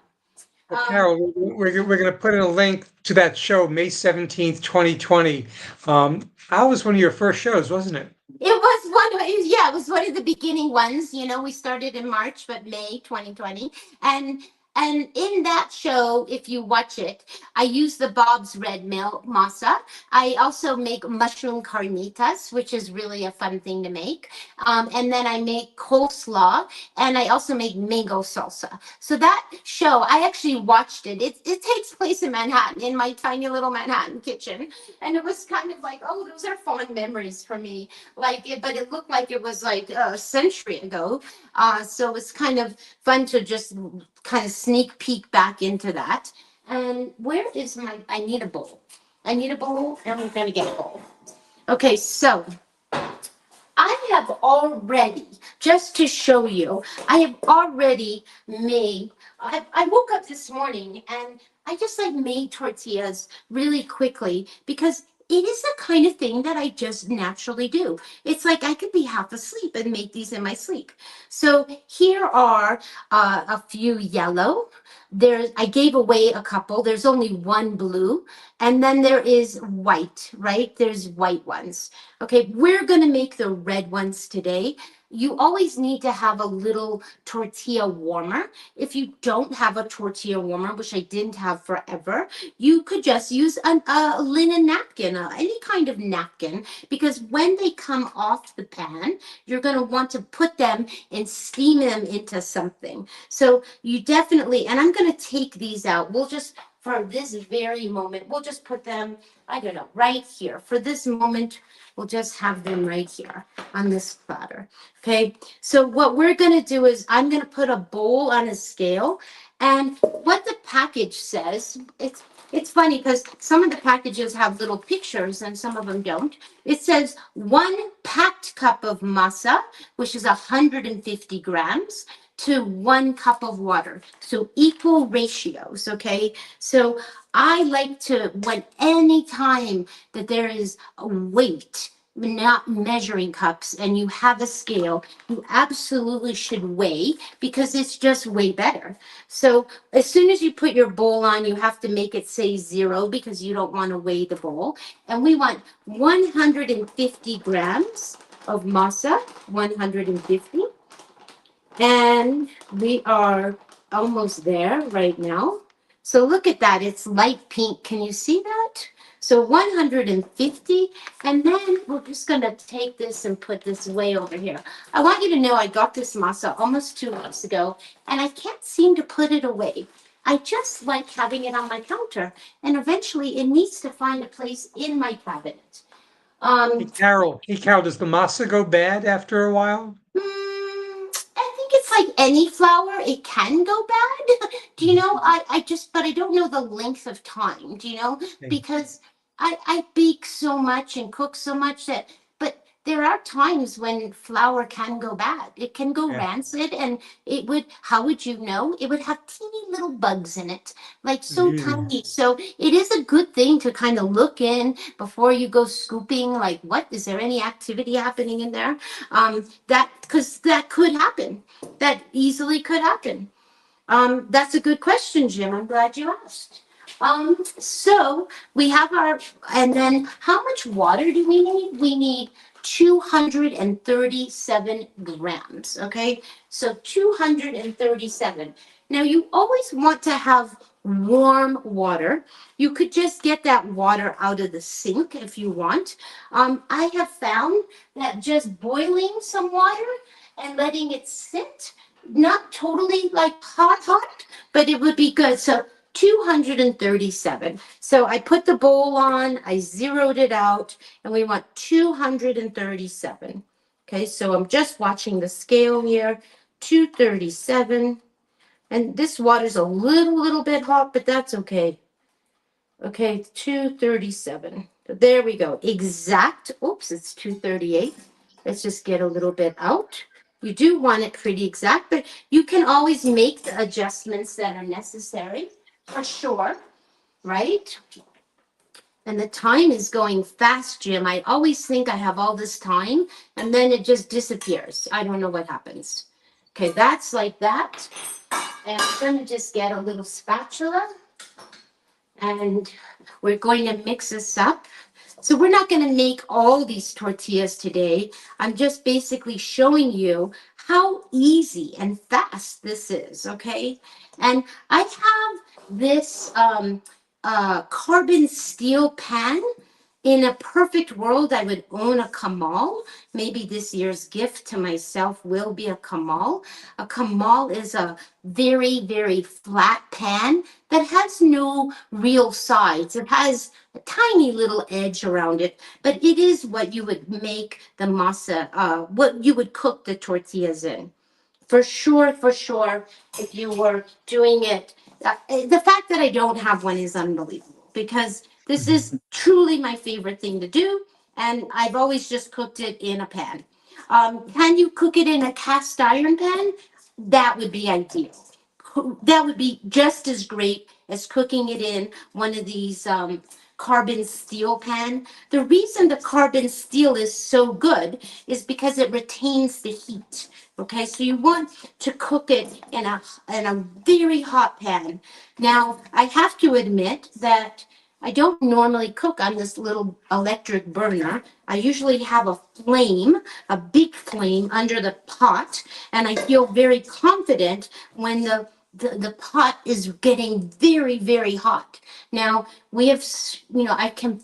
Carol, we're going to put in a link to that show, May 17th, 2020. That was one of your first shows, wasn't it? It was one of, yeah, it was one of the beginning ones. You know, we started in March, but May 2020. And in that show, if you watch it, I use the Bob's Red Mill masa. I also make mushroom carnitas, which is really a fun thing to make. And then I make coleslaw, and I also make mango salsa. So that show, I actually watched it. It takes place in Manhattan, in my tiny little Manhattan kitchen. And it was kind of like, oh, those are fond memories for me. Like it, but it looked like it was like a century ago. So it was kind of fun to just kind of sneak peek back into that. And where is my, I need a bowl. I need a bowl, and we're gonna get a bowl. Okay, so I have already, just to show you, I have already made, I woke up this morning and I just like made tortillas really quickly because it is the kind of thing that I just naturally do. It's like I could be half asleep and make these in my sleep. So here are a few yellow. There's, I gave away a couple. There's only one blue, and then there is white, right? There's white ones. Okay, we're gonna make the red ones today. You always need to have a little tortilla warmer. If you don't have a tortilla warmer, which I didn't have forever, you could just use a linen napkin, any kind of napkin, because when they come off the pan, you're going to want to put them and steam them into something. So you definitely, and I'm going to take these out. We'll just, for this very moment, we'll just put them, I don't know, right here. For this moment, we'll just have them right here on this platter. Okay, so what we're gonna do is I'm gonna put a bowl on a scale, and what the package says, it's funny because some of the packages have little pictures and some of them don't. It says 1 packed cup of masa, which is 150 grams, to 1 cup of water. So equal ratios, okay? So I like to, when any time that there is a weight, not measuring cups, and you have a scale, you absolutely should weigh because it's just way better. So as soon as you put your bowl on, you have to make it say 0 because you don't want to weigh the bowl. And we want 150 grams of masa, 150. And we are almost there right now. So look at that, it's light pink. Can you see that? So 150, and then we're just gonna take this and put this way over here. I want you to know I got this masa almost 2 weeks ago, and I can't seem to put it away. I just like having it on my counter, and eventually it needs to find a place in my cabinet. Hey Carol, does the masa go bad after a while? I think it's like any flour, it can go bad. Do you know? I just, but I don't know the length of time. Do you know? Because I bake so much and cook so much that, but there are times when flour can go bad. It can go rancid, and it would, how would you know? It would have teeny little bugs in it, like so tiny. So it is a good thing to kind of look in before you go scooping, like, what, is there any activity happening in there? That, because that could happen. That easily could happen. That's a good question, Jim. I'm glad you asked. So we have our, and then how much water do we need? We need 237 grams. Okay, so 237. Now you always want to have warm water. You could just get that water out of the sink if you want. I have found that just boiling some water and letting it sit, not totally like hot, but it would be good. So 237. So I put the bowl on, I zeroed it out, and we want 237. Okay, so I'm just watching the scale here, 237. And this water's a little bit hot, but that's okay. Okay, 237. There we go. Exact. Oops, it's 238. Let's just get a little bit out. You do want it pretty exact, but you can always make the adjustments that are necessary, for sure, right? And the time is going fast, Jim. I always think I have all this time, and then it just disappears. I don't know what happens. Okay, that's like that. And I'm going to just get a little spatula and we're going to mix this up. So we're not going to make all these tortillas today. I'm just basically showing you how easy and fast this is, okay? And I have this carbon steel pan. In a perfect world, I would own a kamal. Maybe this year's gift to myself will be a kamal. A kamal is a very, very flat pan that has no real sides. It has a tiny little edge around it, but it is what you would make the masa, what you would cook the tortillas in. For sure, for sure, if you were doing it. The fact that I don't have one is unbelievable because this is truly my favorite thing to do. And I've always just cooked it in a pan. Can you cook it in a cast iron pan? That would be ideal. That would be just as great as cooking it in one of these carbon steel pan. The reason the carbon steel is so good is because it retains the heat. Okay, so you want to cook it in a very hot pan. Now, I have to admit that I don't normally cook on this little electric burner. I usually have a flame, a big flame under the pot, and I feel very confident when the pot is getting very, very hot. Now, we have, I can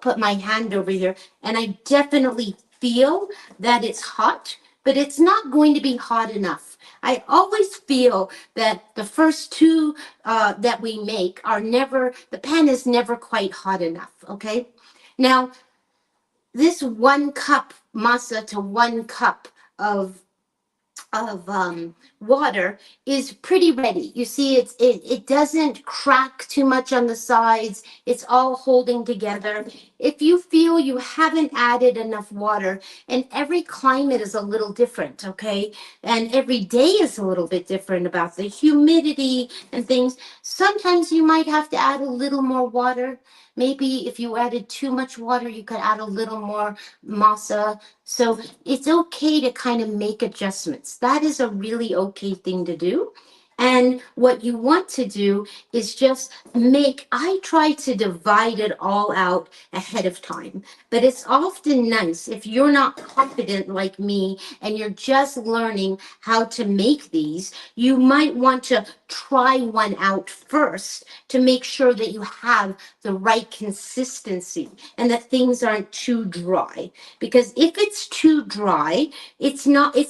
put my hand over here, and I definitely feel that it's hot, but it's not going to be hot enough. I always feel that the first two that we make the pan is never quite hot enough, okay? Now, this 1 cup masa to 1 cup of water is pretty ready. You see, it doesn't crack too much on the sides. It's all holding together. If you feel you haven't added enough water, and every climate is a little different, okay? And every day is a little bit different about the humidity and things. Sometimes you might have to add a little more water. Maybe if you added too much water, you could add a little more masa. So it's okay to kind of make adjustments. That is a really okay thing to do. And what you want to do is just I try to divide it all out ahead of time. But it's often nice if you're not confident like me and you're just learning how to make these, you might want to try one out first to make sure that you have the right consistency and that things aren't too dry. Because if it's too dry, it's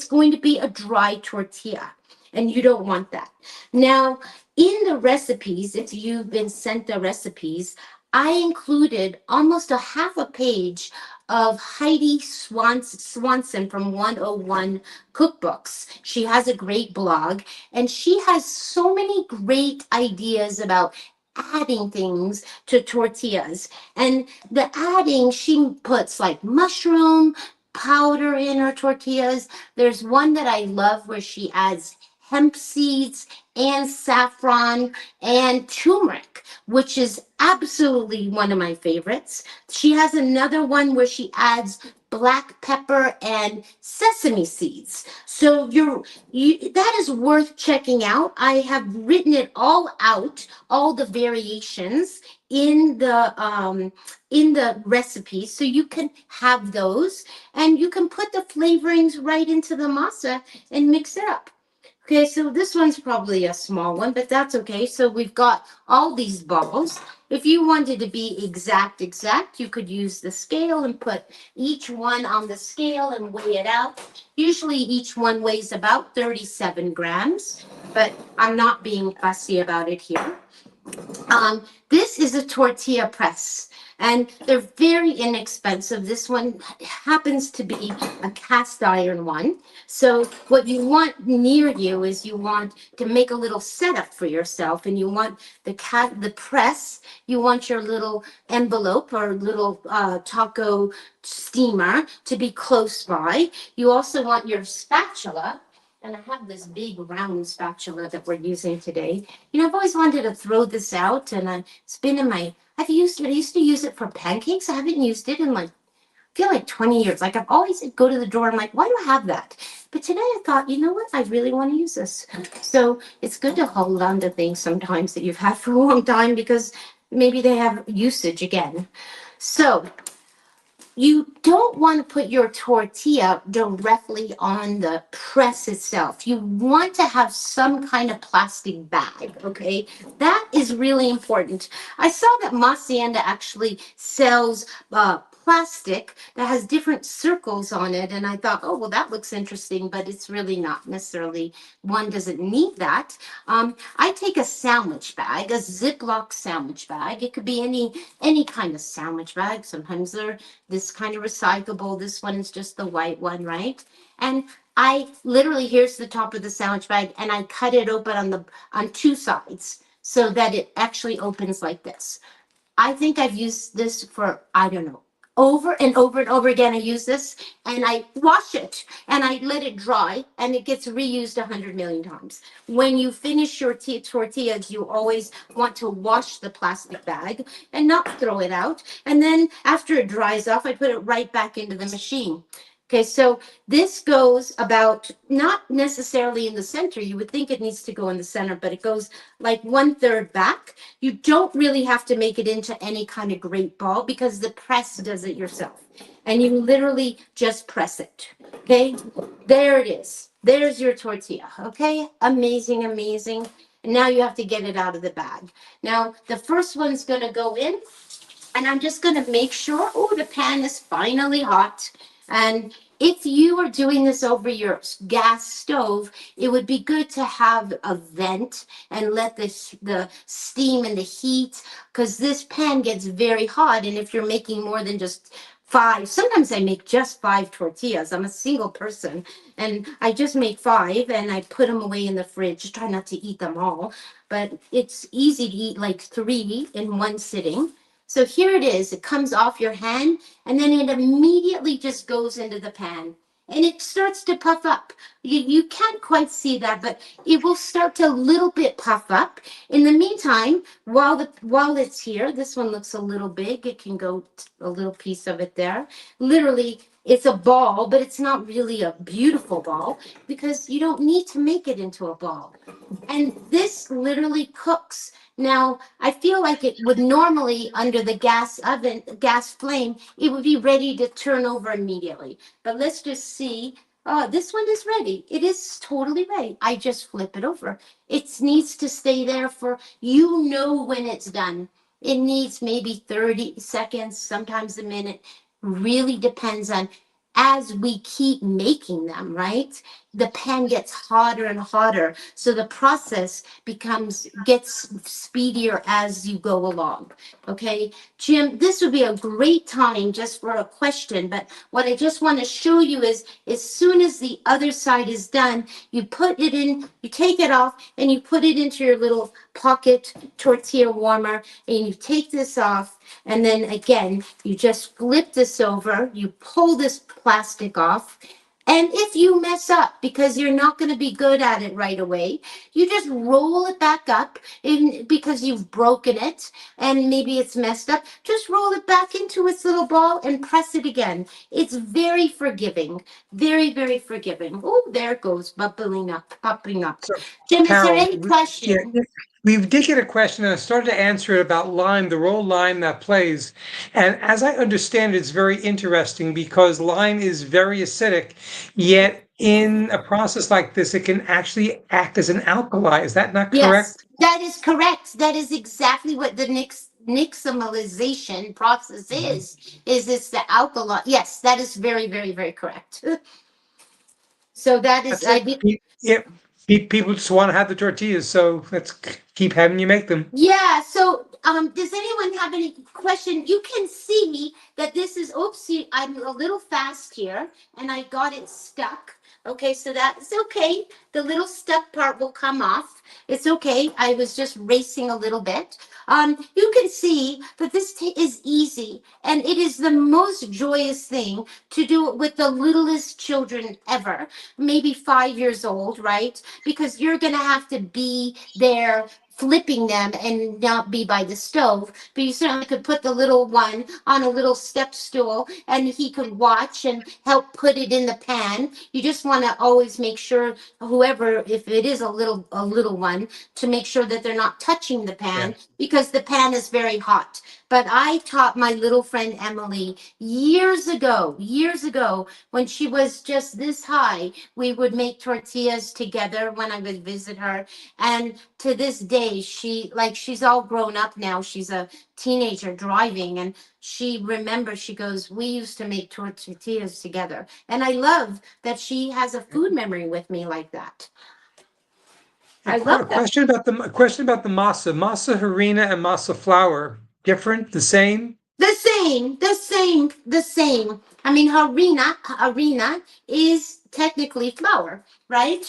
going to be a dry tortilla. And you don't want that. Now, in the recipes, if you've been sent the recipes, I included almost a half a page of Heidi Swanson from 101 Cookbooks. She has a great blog, and she has so many great ideas about adding things to tortillas. And the adding, she puts like mushroom powder in her tortillas. There's one that I love where she adds hemp seeds and saffron and turmeric, which is absolutely one of my favorites. She has another one where she adds black pepper and sesame seeds. So that is worth checking out. I have written it all out, all the variations in the recipe, so you can have those and you can put the flavorings right into the masa and mix it up. Okay, so this one's probably a small one, but that's okay. So we've got all these balls. If you wanted to be exact, you could use the scale and put each one on the scale and weigh it out. Usually each one weighs about 37 grams, but I'm not being fussy about it here. This is a tortilla press, and they're very inexpensive. This one happens to be a cast iron one. So what you want near you is you want to make a little setup for yourself, and you want the press. You want your little envelope or little taco steamer to be close by. You also want your spatula. And I have this big round spatula that we're using today. I've always wanted to throw this out, and it's been in I used to use it for pancakes. I haven't used it in like feel like 20 years. Like I've always go to the drawer. I'm like, why do I have that? But today I thought, you know what? I really want to use this. So it's good to hold on to things sometimes that you've had for a long time because maybe they have usage again. So you don't want to put your tortilla directly on the press itself. You want to have some kind of plastic bag, okay? That is really important. I saw that Hacienda actually sells plastic that has different circles on it, and I thought, oh, well, that looks interesting, but it's really not necessarily, one doesn't need that. I take a sandwich bag, a Ziploc sandwich bag. It could be any kind of sandwich bag. Sometimes they're this kind of recyclable. This one is just the white one, right? And I literally, here's the top of the sandwich bag, and I cut it open on two sides so that it actually opens like this. I think I've used this for, I don't know, over and over and over again. I use this and I wash it and I let it dry and it gets reused 100 million times. When you finish your tortillas, you always want to wash the plastic bag and not throw it out. And then after it dries off, I put it right back into the machine. Okay, so this goes about not necessarily in the center. You would think it needs to go in the center, but it goes like 1/3 back. You don't really have to make it into any kind of great ball because the press does it yourself. And you literally just press it. Okay, there it is. There's your tortilla. Okay, amazing, amazing. And now you have to get it out of the bag. Now, the first one's going to go in. And I'm just going to make sure, oh, the pan is finally hot. And if you are doing this over your gas stove, it would be good to have a vent and let the steam and the heat, because this pan gets very hot. And if you're making more than just five, sometimes I make just five tortillas. I'm a single person and I just make five and I put them away in the fridge. Try not to eat them all, but it's easy to eat like three in one sitting. So here it is. It comes off your hand and then it immediately just goes into the pan and it starts to puff up. You can't quite see that, but it will start to a little bit puff up. In the meantime, while it's here, this one looks a little big. It can go a little piece of it there. Literally, it's a ball, but it's not really a beautiful ball because you don't need to make it into a ball. And this literally cooks. Now, I feel like it would normally, under the gas flame, it would be ready to turn over immediately. But let's just see. Oh, this one is ready. It is totally ready. I just flip it over. It needs to stay there for, you know, when it's done. It needs maybe 30 seconds, sometimes a minute. Really depends on, as we keep making them, right? The pan gets hotter and hotter. So the process gets speedier as you go along. Okay, Jim, this would be a great time just for a question. But what I just want to show you is, as soon as the other side is done, you put it in, you take it off and you put it into your little pocket tortilla warmer and you take this off. And then again, you just flip this over, you pull this plastic off. And if you mess up because you're not going to be good at it right away, you just roll it back up because you've broken it and maybe it's messed up. Just roll it back into its little ball and press it again. It's very forgiving. Very, very forgiving. Oh, there it goes, bubbling up, popping up. So, Jim, is there Carol, any question? we did get a question, and I started to answer it about lime, the role lime that plays. And as I understand it, it's very interesting because lime is very acidic, yet in a process like this, it can actually act as an alkali. Is that not Yes, correct? that is correct. That is exactly what the nixtamalization process Mhm. is it's the alkali. Yes, that is very, very, very correct. So that is, That's I it. did. Yeah, people just want to have the tortillas, so let's keep having you make them. Yeah, so does anyone have any question? You can see that this is, oopsie, I'm a little fast here and I got it stuck. Okay, so that's okay. The little stuck part will come off. It's okay. I was just racing a little bit. You can see that this is easy and it is the most joyous thing to do it with the littlest children ever, maybe 5 years old, right? Because you're going to have to be there flipping them and not be by the stove. But you certainly could put the little one on a little step stool and he could watch and help put it in the pan. You just want to always make sure whoever, if it is a little one, to make sure that they're not touching the Yeah. pan because the pan is very hot. But I taught my little friend Emily years ago, when she was just this high, we would make tortillas together when I would visit her. And to this day, she's all grown up now. She's a teenager driving, and she remembers, she goes, we used to make tortillas together. And I love that she has a food memory with me like that. I A love that. question about the masa. Masa harina and masa flour, different, the same? The same. I mean, harina is technically flour, right?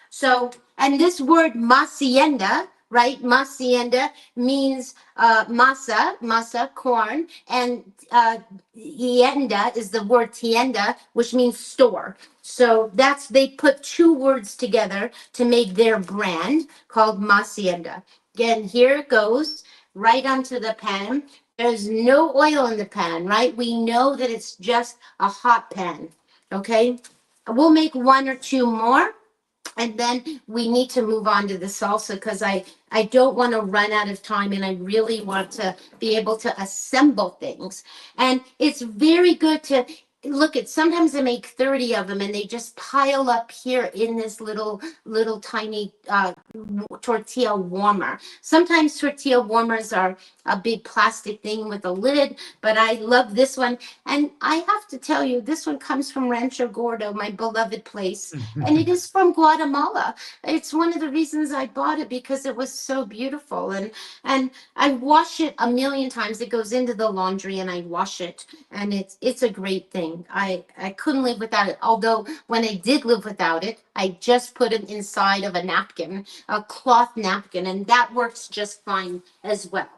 So, and this word masienda, right? Masienda means masa, corn, and tienda is the word tienda, which means store. So they put two words together to make their brand called masienda. Again, here it goes right onto the pan. There's no oil in the pan, right? We know that it's just a hot pan. Okay. We'll make one or two more, and then we need to move on to the salsa because I don't want to run out of time, and I really want to be able to assemble things. And it's very good to look at, sometimes I make 30 of them and they just pile up here in this little tiny tortilla warmer. Sometimes tortilla warmers are a big plastic thing with a lid, but I love this one. And I have to tell you, this one comes from Rancho Gordo, my beloved place, and it is from Guatemala. It's one of the reasons I bought it, because it was so beautiful. And I wash it a million times. It goes into the laundry and I wash it, and it's a great thing. I couldn't live without it. Although when I did live without it, I just put it inside of a napkin, a cloth napkin, and that works just fine as well.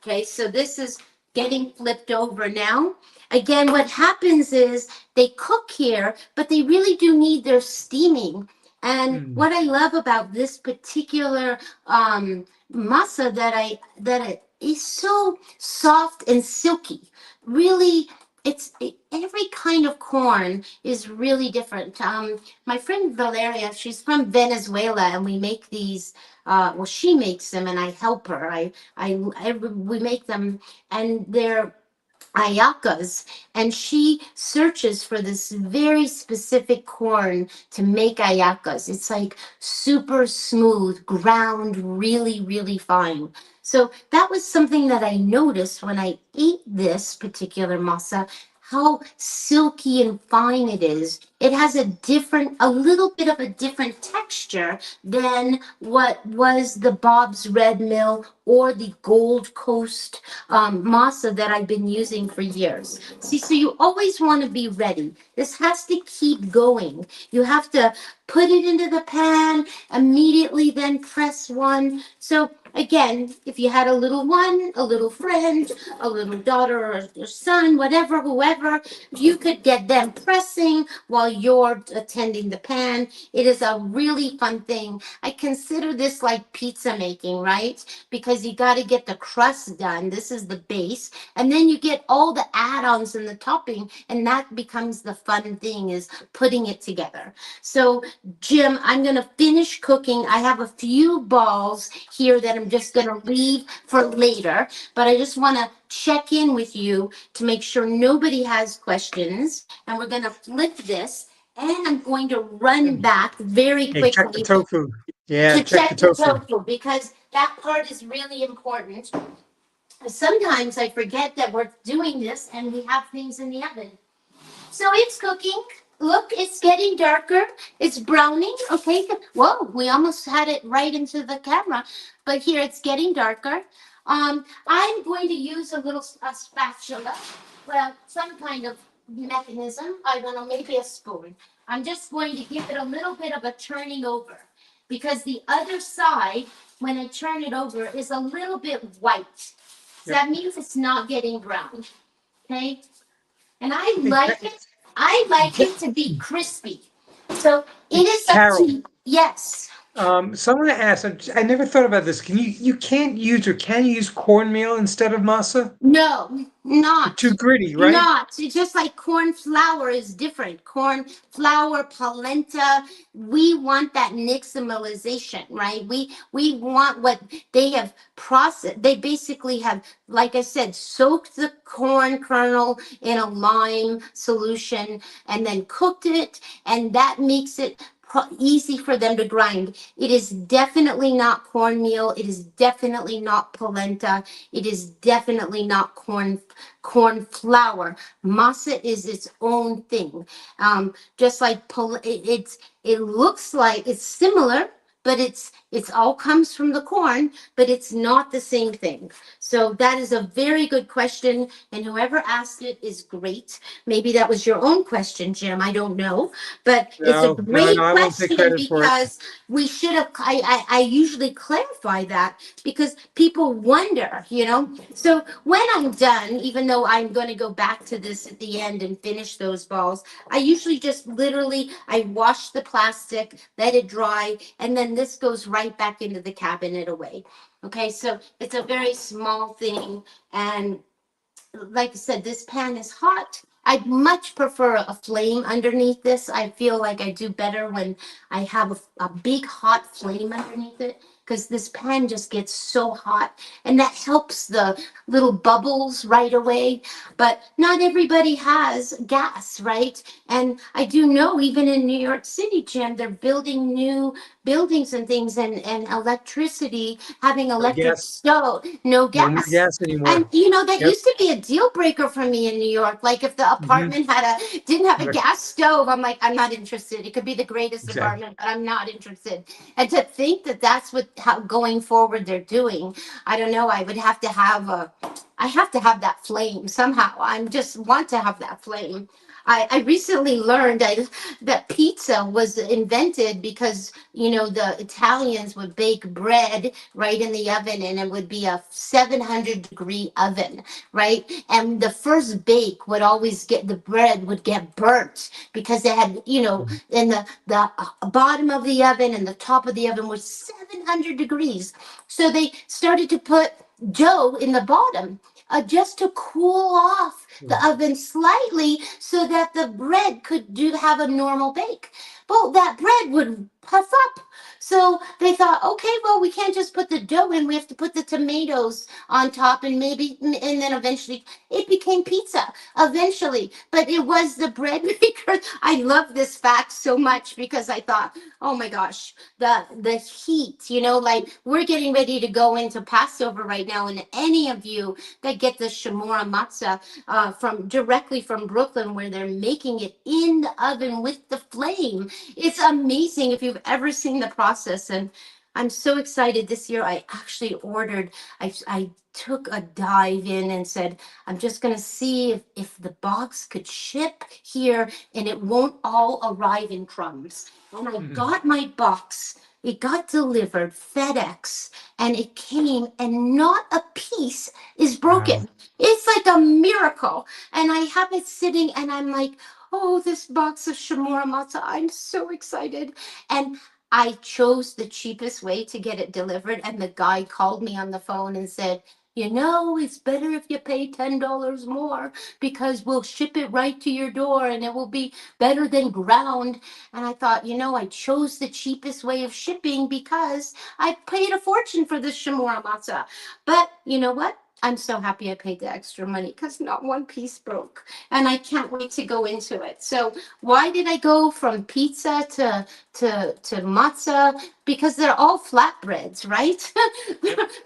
Okay, so this is getting flipped over now. Again, what happens is they cook here, but they really do need their steaming. And what I love about this particular masa, that it is so soft and silky. Really, every kind of corn is really different. My friend Valeria, she's from Venezuela, and we make these. Well, she makes them, and I help her. We make them, and they're ayacas, and she searches for this very specific corn to make ayacas. It's like super smooth, ground really, really fine. So that was something that I noticed when I ate this particular masa, how silky and fine it is. It has a little bit of a different texture than what was the Bob's Red Mill or the Gold Coast masa that I've been using for years. See, so you always want to be ready. This has to keep going. You have to put it into the pan, immediately then press one. So again, if you had a little one, a little friend, a little daughter or son, whatever, whoever, you could get them pressing while you're attending the pan. It is a really fun thing. I consider this like pizza making, right? Because you got to get the crust done. This is the base. And then you get all the add-ons and the topping, and that becomes the fun thing, is putting it together. So Jim, I'm going to finish cooking. I have a few balls here that I'm just going to leave for later, but I just want to check in with you to make sure nobody has questions. And we're going to flip this, and I'm going to run back very Hey, check the quickly tofu. Yeah, to check the check the tofu. tofu, because that part is really important. Sometimes I forget that we're doing this and we have things in the oven. So it's cooking. Look, it's getting darker. It's browning. Okay. Whoa, we almost had it right into the camera. But here it's getting darker. I'm going to use a spatula. Well, some kind of mechanism. I don't know, maybe a spoon. I'm just going to give it a little bit of a turning over, because the other side, when I turn it over, is a little bit white. So that means it's not getting brown. Okay. And I like it to be crispy. So it is up to Carol, you. Yes. Someone asked, I never thought about this. You can't use or can you use cornmeal instead of masa? No, Too not. gritty, right? Not. It's just like corn flour is different. Corn flour, polenta. We want that nixtamalization, right? We want what they have processed. They basically have, like I said, soaked the corn kernel in a lime solution and then cooked it, and that makes it easy for them to grind. It is definitely not cornmeal. It is definitely not polenta. It is definitely not corn flour. Masa is its own thing. Just like it looks like it's similar, but it's all comes from the corn, but it's not the same thing. So that is a very good question, and whoever asked it is great. Maybe that was your own question, Jim. I don't know, but it's a No, no, no, great I won't take question credit for it. because we should have. I usually clarify that because people wonder, So when I'm done, even though I'm going to go back to this at the end and finish those balls, I usually just literally I wash the plastic, let it dry, and then this goes right back into the cabinet away. Okay, so it's a very small thing, and like I said, this pan is hot. I'd much prefer a flame underneath this. I feel like I do better when I have a big hot flame underneath it because this pan just gets so hot and that helps the little bubbles right away. But not everybody has gas, right? And I do know even in New York City, Jim, they're building new buildings and things and electricity, having No electric gas, stove, no no more gas. gas And anymore. that Yep. used to be a deal breaker for me in New York. Like if the Hmm. apartment didn't have a Right. gas stove, I'm like, I'm not interested. It could be the greatest Exactly. apartment, but I'm not interested. And to think that that's what how going forward they're doing, I don't know. I have to have that flame somehow. I just want to have that flame. I recently learned that pizza was invented because the Italians would bake bread right in the oven, and it would be a 700-degree oven, right? And the first bake would always get the bread would get burnt because they had, in the bottom of the oven and the top of the oven was 700 degrees. So they started to put dough in the bottom just to cool off the oven slightly so that the bread could do have a normal bake. Well, that bread would puff up. So they thought, okay, well, we can't just put the dough in. We have to put the tomatoes on top and and then eventually it became pizza eventually. But it was the bread maker. I love this fact so much because I thought, oh my gosh, the heat, like we're getting ready to go into Passover right now. And any of you that get the Shamora matzah from directly from Brooklyn, where they're making it in the oven with the flame, it's amazing if you've ever seen the process. And I'm so excited this year. I actually ordered, I took a dive in and said, I'm just going to see if the box could ship here and it won't all arrive in crumbs. And I Mhm. got my box. It got delivered FedEx and it came and not a piece is Wow. broken. It's like a miracle. And I have it sitting and I'm like, oh, this box of Shamora matzah. I'm so excited. And I chose the cheapest way to get it delivered. And the guy called me on the phone and said, it's better if you pay $10 more because we'll ship it right to your door and it will be better than ground. And I thought, I chose the cheapest way of shipping because I paid a fortune for this Shamora matzah. But you know what? I'm so happy I paid the extra money because not one piece broke. And I can't wait to go into it. So why did I go from pizza to matzah? Because they're all flatbreads, right?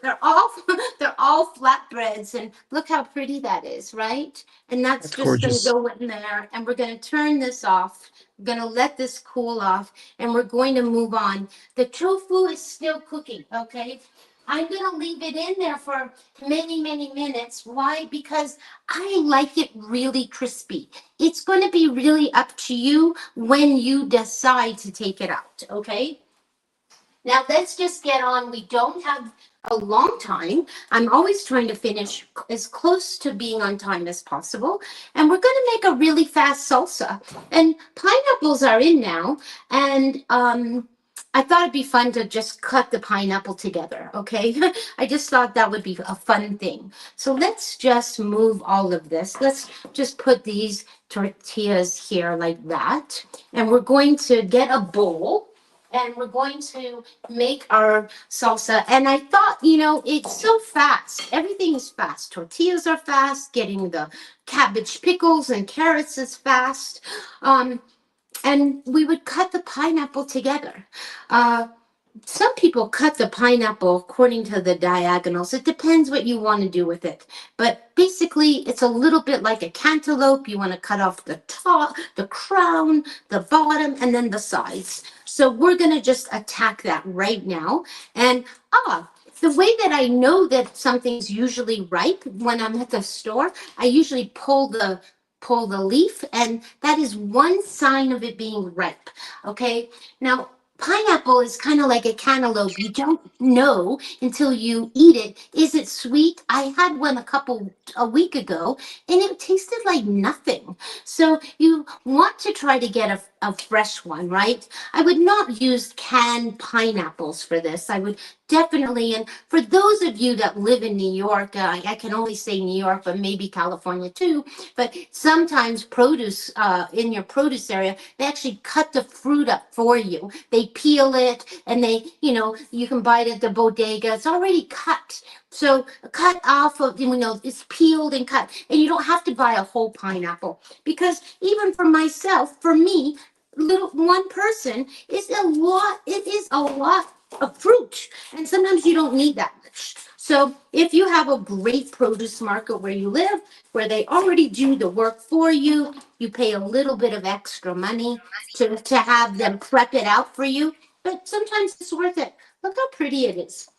they're all they're all flatbreads, and look how pretty that is, right? And that's That's just going to gorgeous. go in there, and we're going to turn this off. We're going to let this cool off, and we're going to move on. The tofu is still cooking, okay? I'm going to leave it in there for many, many minutes. Why? Because I like it really crispy. It's going to be really up to you when you decide to take it out, okay? Now let's just get on. We don't have a long time. I'm always trying to finish as close to being on time as possible. And we're going to make a really fast salsa. And pineapples are in now. And I thought it'd be fun to just cut the pineapple together, okay? I just thought that would be a fun thing. So let's just move all of this. Let's just put these tortillas here like that. And we're going to get a bowl and we're going to make our salsa. And I thought, it's so fast. Everything is fast. Tortillas are fast. Getting the cabbage pickles and carrots is fast. And we would cut the pineapple together. Uh, some people cut the pineapple according to the diagonals. It depends what you want to do with it. But basically, it's a little bit like a cantaloupe. You want to cut off the top, the crown, the bottom, and then the sides. So we're going to just attack that right now. And the way that I know that something's usually ripe when I'm at the store, I usually pull the leaf, and that is one sign of it being ripe. Okay. Now, pineapple is kind of like a cantaloupe. You don't know until you eat it. Is it sweet? I had one a week ago, and it tasted like nothing. So you want to try to get a fresh one, right? I would not use canned pineapples for this. I would definitely, and for those of you that live in New York, I can only say New York, but maybe California too. But sometimes produce in your produce area, they actually cut the fruit up for you. They peel it, and you can buy it at the bodega. It's already cut. So cut off of, it's peeled and cut, and you don't have to buy a whole pineapple, because even for myself, for me, one person is a lot. It is a lot of fruit, and sometimes you don't need that much. So if you have a great produce market where you live, where they already do the work for you, you pay a little bit of extra money to have them prep it out for you, but sometimes it's worth it. Look how pretty it is.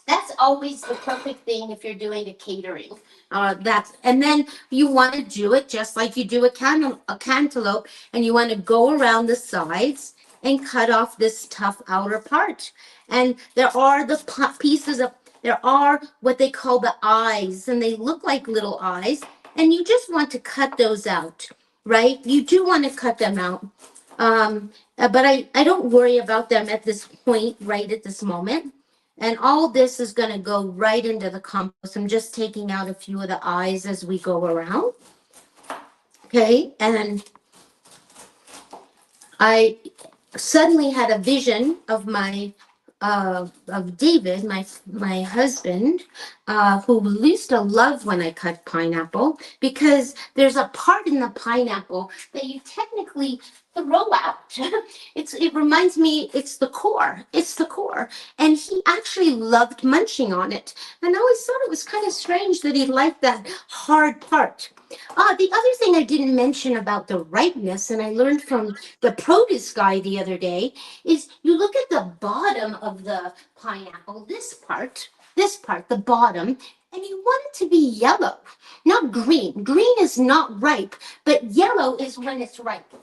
That's always the perfect thing if you're doing a catering. And then you want to do it just like you do a cantaloupe, and you want to go around the sides and cut off this tough outer part. And there are there are what they call the eyes, and they look like little eyes, and you just want to cut those out, right? You do want to cut them out. But I don't worry about them at this point, right at this moment. And all this is going to go right into the compost. I'm just taking out a few of the eyes as we go around. Okay, and I suddenly had a vision of of David, my husband, who used to love when I cut pineapple, because there's a part in the pineapple that you technically throw out. It reminds me, it's the core. It's the core. And he actually loved munching on it. And I always thought it was kind of strange that he liked that hard part. The other thing I didn't mention about the ripeness, and I learned from the produce guy the other day, is you look at the bottom of the pineapple, this part, the bottom, and you want it to be yellow, not green. Green is not ripe, but yellow is when it's ripe.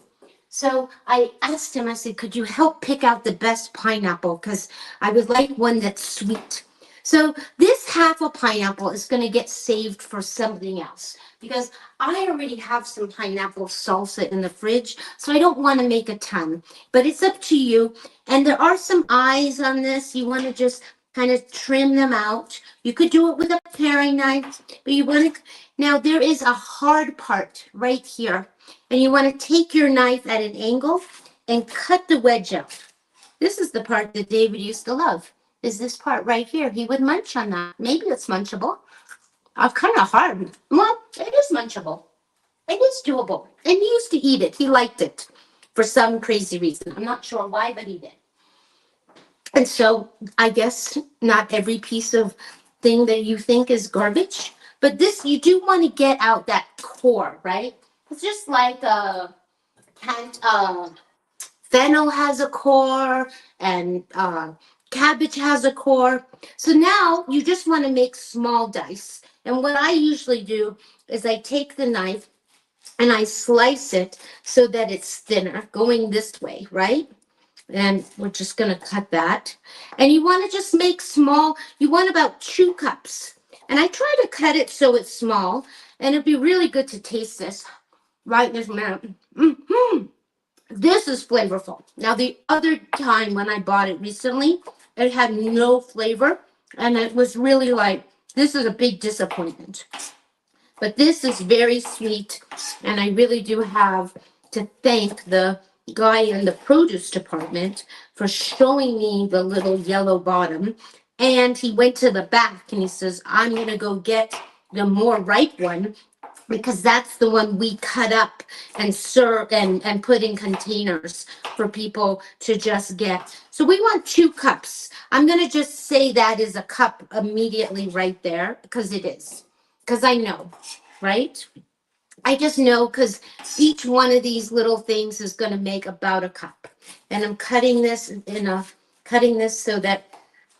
So I asked him, I said, could you help pick out the best pineapple? Because I would like one that's sweet. So this half a pineapple is going to get saved for something else, because I already have some pineapple salsa in the fridge, so I don't want to make a ton, but it's up to you. And there are some eyes on this. You want to just kind of trim them out. You could do it with a paring knife, but you want to, now there is a hard part right here, and you want to take your knife at an angle and cut the wedge out. This is the part that David used to love, is this part right here. He would munch on that. Maybe it's munchable. Kind of hard. Well, it is munchable. It is doable. And he used to eat it. He liked it for some crazy reason. I'm not sure why, but he did. And so I guess not every piece of thing that you think is garbage, but this, you do want to get out that core, right? It's just like fennel has a core, and cabbage has a core. So now you just want to make small dice. And what I usually do is I take the knife and I slice it so that it's thinner, going this way, right? And we're just going to cut that. And you want to just make small, you want about 2 cups. And I try to cut it so it's small, and it'd be really good to taste this right this minute. This is flavorful. Now, the other time when I bought it recently, it had no flavor, and it was really like, this is a big disappointment. But this is very sweet, and I really do have to thank the guy in the produce department for showing me the little yellow bottom. And he went to the back and he says, I'm going to go get the more ripe one because that's the one we cut up and serve and put in containers for people to just get. So we want 2 cups. I'm going to just say that is a cup immediately right there because it is. Because I know, right? I just know because each one of these little things is going to make about a cup. And I'm cutting this so that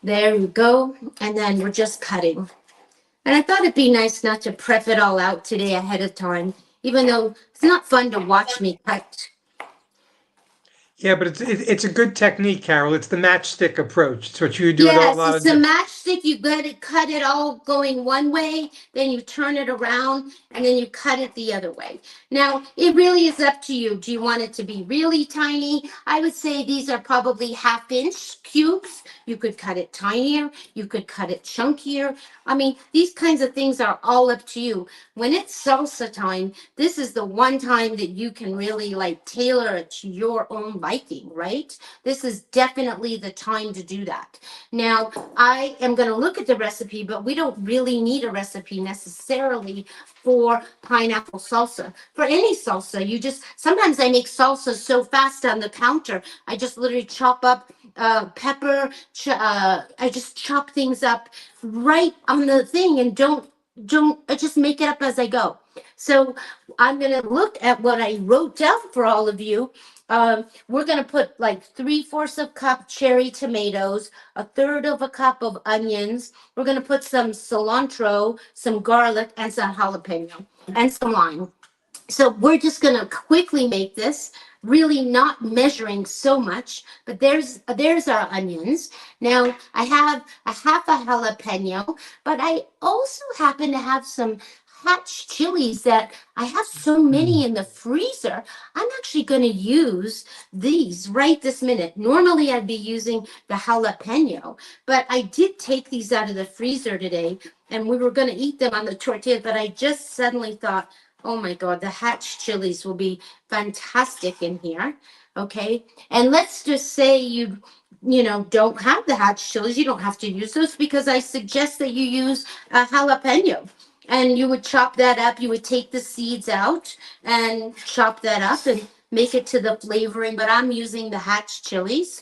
there we go. And then we're just cutting. And I thought it'd be nice not to prep it all out today ahead of time, even though it's not fun to watch me cut. Yeah, but it's a good technique, Carol. It's the matchstick approach. It's what you do with a Yes, lot it's of a different. matchstick. You got to cut it all going one way, then you turn it around, and then you cut it the other way. Now, it really is up to you. Do you want it to be really tiny? I would say these are probably 1/2 inch cubes. You could cut it tinier. You could cut it chunkier. I mean, these kinds of things are all up to you. When it's salsa time, this is the one time that you can really like tailor it to your own liking, right? This is definitely the time to do that. Now, I am going to look at the recipe, but we don't really need a recipe necessarily for pineapple salsa. For any salsa, you just, sometimes I make salsa so fast on the counter, I just literally chop up pepper, I just chop things up right on the thing and I just make it up as I go. So I'm going to look at what I wrote down for all of you. We're going to put like 3/4 of cup cherry tomatoes, 1/3 of a cup of onions. We're going to put some cilantro, some garlic, and some jalapeno, and some lime. So we're just going to quickly make this, really not measuring so much, but there's our onions. Now I have a 1/2 jalapeno, but I also happen to have some hatch chilies that I have so many in the freezer. I'm actually going to use these right this minute. Normally I'd be using the jalapeno, but I did take these out of the freezer today and we were going to eat them on the tortilla, but I just suddenly thought, oh my God, the hatch chilies will be fantastic in here. Okay. And let's just say you don't have the hatch chilies. You don't have to use those because I suggest that you use a jalapeno. And you would chop that up. You would take the seeds out and chop that up and make it to the flavoring. But I'm using the hatch chilies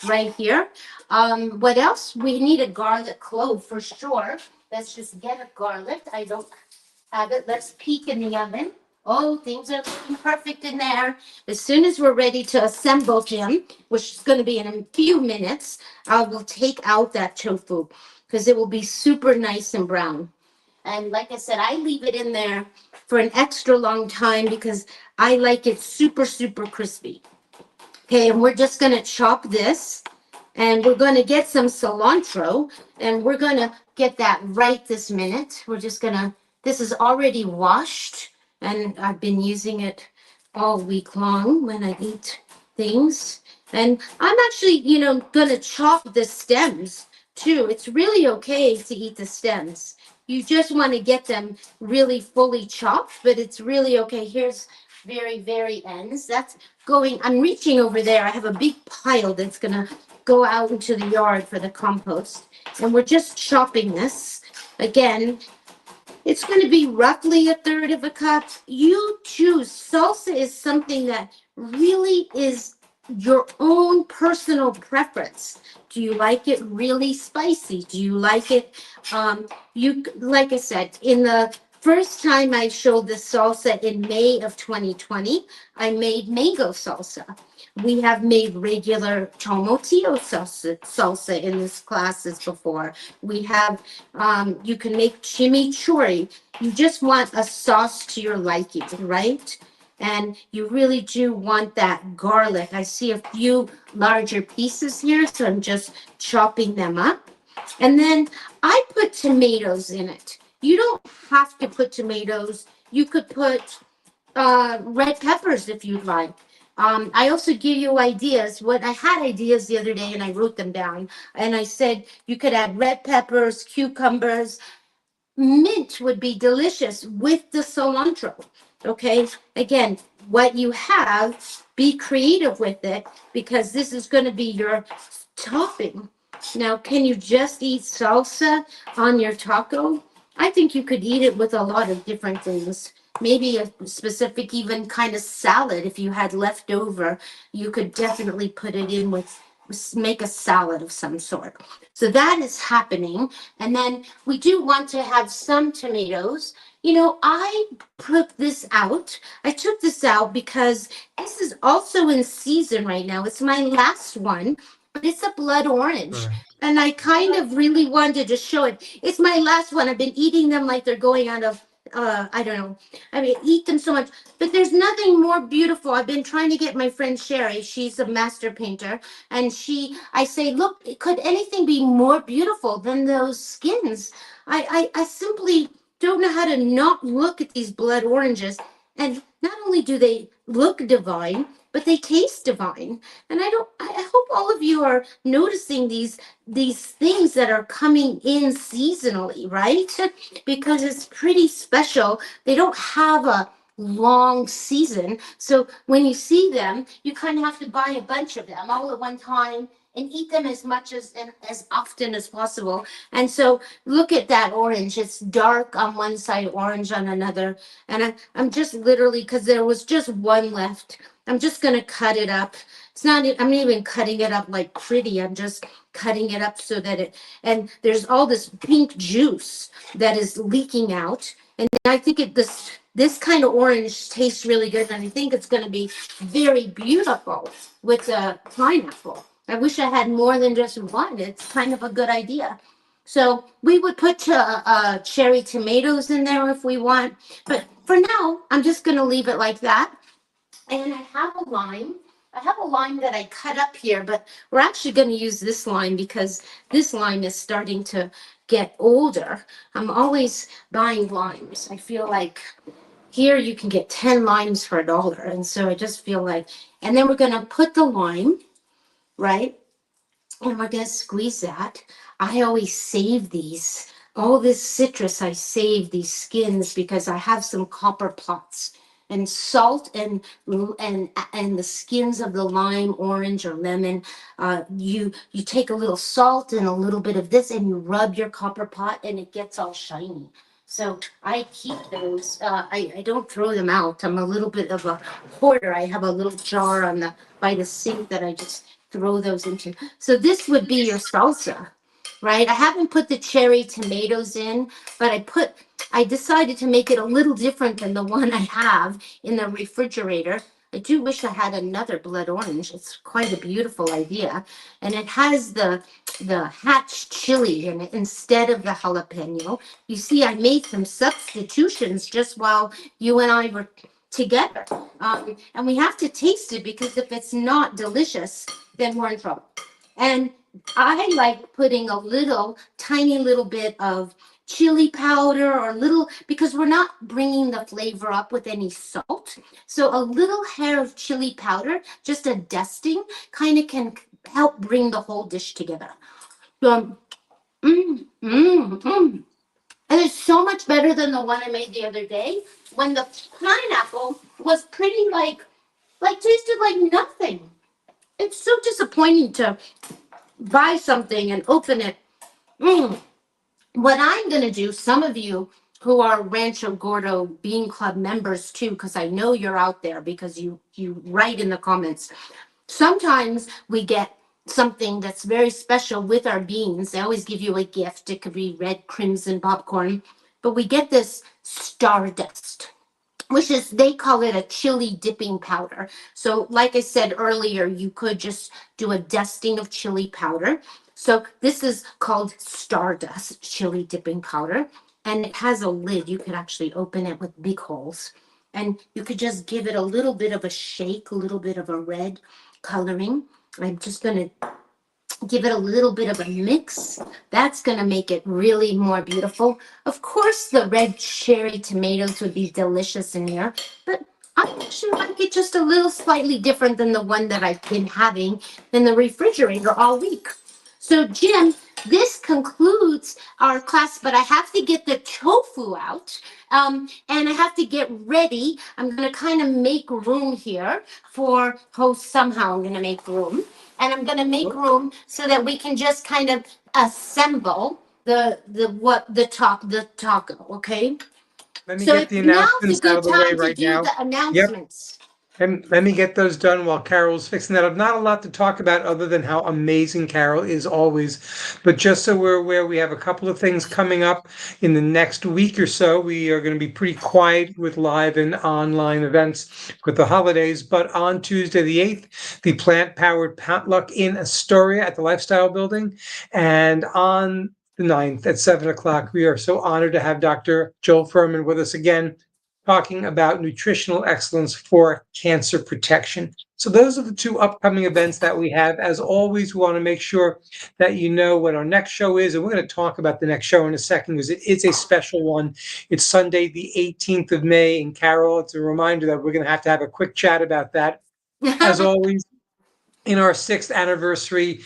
right here. What else? We need a garlic clove for sure. Let's just get a garlic. I don't have it. Let's peek in the oven. Oh, things are looking perfect in there. As soon as we're ready to assemble, Jim, which is going to be in a few minutes, I will take out that tofu because it will be super nice and brown. And like I said, I leave it in there for an extra long time because I like it super, super crispy. Okay, and we're just going to chop this and we're going to get some cilantro and we're going to get that right this minute. This is already washed and I've been using it all week long when I eat things. And I'm actually, going to chop the stems too. It's really okay to eat the stems. You just want to get them really fully chopped, but it's really okay. Here's very, very ends. I'm reaching over there. I have a big pile that's going to go out into the yard for the compost. And we're just chopping this. Again, it's going to be roughly 1/3 of a cup. You choose. Salsa is something that really is your own personal preference. Do you like it really spicy? Do you like it? Like I said, in the first time I showed this salsa in May of 2020, I made mango salsa. We have made regular tomatillo salsa in this classes before. We have, you can make chimichurri. You just want a sauce to your liking, right? And you really do want that garlic. I see a few larger pieces here, so I'm just chopping them up. And then I put tomatoes in it. You don't have to put tomatoes. You could put red peppers if you'd like. I also give you ideas. What I had ideas the other day and I wrote them down. And I said you could add red peppers, cucumbers, mint would be delicious with the cilantro. Okay. Again, what you have, be creative with it because this is going to be your topping. Now, can you just eat salsa on your taco? I think you could eat it with a lot of different things. Maybe a specific, even kind of salad. If you had leftover, you could definitely put it in with, make a salad of some sort. So that is happening. And then we do want to have some tomatoes. You know, I took this out. I took this out because this is also in season right now. It's my last one, but it's a blood orange. Right. And I kind of really wanted to show it. It's my last one. I've been eating them like they're going out of, I don't know. I mean, eat them so much. But there's nothing more beautiful. I've been trying to get my friend Sherry. She's a master painter. And I say, look, could anything be more beautiful than those skins? I simply don't know how to not look at these blood oranges. And not only do they look divine, but they taste divine. And I hope all of you are noticing these things that are coming in seasonally, right? Because it's pretty special. They don't have a long season. So when you see them, you kind of have to buy a bunch of them all at one time and eat them as much and as often as possible. And so look at that orange. It's dark on one side, orange on another. And I'm just literally, because there was just one left, I'm just going to cut it up. I'm not even cutting it up like pretty. I'm just cutting it up so that and there's all this pink juice that is leaking out. And I think this kind of orange tastes really good. And I think it's going to be very beautiful with a pineapple. I wish I had more than just one. It's kind of a good idea. So we would put cherry tomatoes in there if we want. But for now, I'm just going to leave it like that. And I have a lime. I have a lime that I cut up here, but we're actually going to use this lime because this lime is starting to get older. I'm always buying limes. I feel like here you can get 10 limes for $1. And so I just feel like, and then we're going to put the lime, right? And we're going to squeeze that. I always save these. All this citrus, I save these skins because I have some copper pots. And salt and the skins of the lime, orange, or lemon. You take a little salt and a little bit of this, and you rub your copper pot, and it gets all shiny. So I keep those. I don't throw them out. I'm a little bit of a hoarder. I have a little jar by the sink that I just throw those into. So this would be your salsa, right? I haven't put the cherry tomatoes in, but I decided to make it a little different than the one I have in the refrigerator. I do wish I had another blood orange. It's quite a beautiful idea. And it has the hatch chili in it instead of the jalapeno. You see, I made some substitutions just while you and I were together. And we have to taste it because if it's not delicious, then we're in trouble. And I like putting a tiny little bit of chili powder or because we're not bringing the flavor up with any salt. So a little hair of chili powder, just a dusting, kind of can help bring the whole dish together. And it's so much better than the one I made the other day when the pineapple was pretty tasted like nothing. It's so disappointing to buy something and open it. What I'm going to do, some of you who are Rancho Gordo Bean Club members too, because I know you're out there because you write in the comments. Sometimes we get something that's very special with our beans. They always give you a gift. It could be red crimson popcorn, but we get this stardust, which is, they call it a chili dipping powder. So like I said earlier, you could just do a dusting of chili powder. So this is called stardust chili dipping powder. And it has a lid. You could actually open it with big holes. And you could just give it a little bit of a shake, a little bit of a red coloring. I'm just going to give it a little bit of a mix. That's going to make it really more beautiful. Of course, the red cherry tomatoes would be delicious in here, but I actually like it just a little slightly different than the one that I've been having in the refrigerator all week. So, Jim, this concludes our class, but I have to get the tofu out, and I have to get ready. I'm going to kind of make room here for host. Somehow, I'm going to make room, and I'm going to make room so that we can just kind of assemble the taco. Okay. Let me So get if the now's a announcements out good of the way time to right do now. the Yep. announcements. And let me get those done while Carol's fixing that up. Not a lot to talk about other than how amazing Carol is always. But just so we're aware, we have a couple of things coming up in the next week or so. We are going to be pretty quiet with live and online events with the holidays. But on Tuesday, the 8th, the plant powered potluck in Astoria at the Lifestyle Building. And on the 9th at 7 o'clock, we are so honored to have Dr. Joel Furman with us again, talking about nutritional excellence for cancer protection. So those are the two upcoming events that we have. As always, we want to make sure that you know what our next show is. And we're going to talk about the next show in a second because it is a special one. It's Sunday, the 18th of May. And Carol, it's a reminder that we're going to have a quick chat about that. As always, in our 6th anniversary,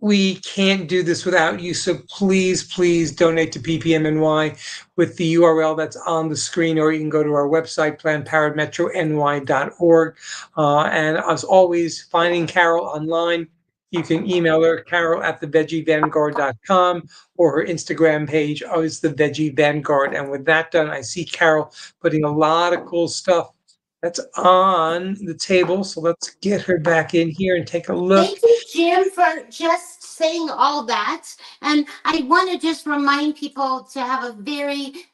we can't do this without you. So please donate to PPMNY with the URL that's on the screen, or you can go to our website, plannedparentmetrony.org. And as always, finding Carol online, you can email her, Carol at thevegievanguard.com, or her Instagram page is the Veggie Vanguard. And with that done, I see Carol putting a lot of cool stuff that's on the table. So let's get her back in here and take a look. Thank you, Jim, for just saying all that. And I want to just remind people to have a very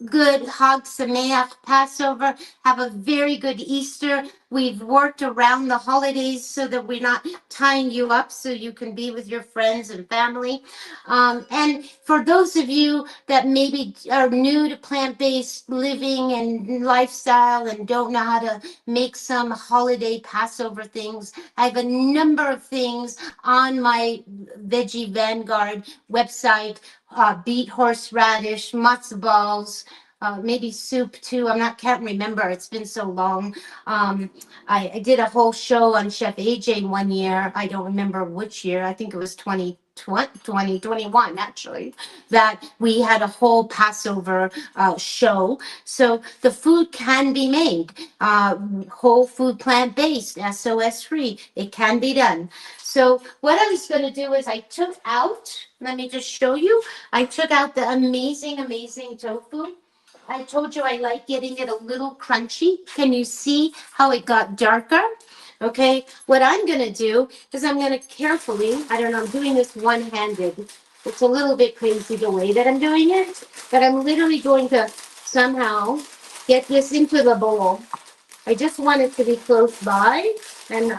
good Hag Sameach Passover. Have a very good Easter. We've worked around the holidays so that we're not tying you up so you can be with your friends and family. And for those of you that maybe are new to plant-based living and lifestyle and don't know how to make some holiday Passover things, I have a number of things on my Veggie Vanguard website. Beet horseradish, matzo balls, maybe soup too. Can't remember. It's been so long. I did a whole show on Chef AJ one year. I don't remember which year. I think it was 2021 actually, that we had a whole Passover show. So the food can be made, whole food, plant-based, SOS free. It can be done. So what I was going to do is I took out, let me just show you. I took out the amazing tofu. I told you I like getting it a little crunchy. Can you see how it got darker? Okay, what I'm going to do is I'm going to carefully, I don't know, I'm doing this one-handed. It's a little bit crazy the way that I'm doing it, but I'm literally going to somehow get this into the bowl. I just want it to be close by, and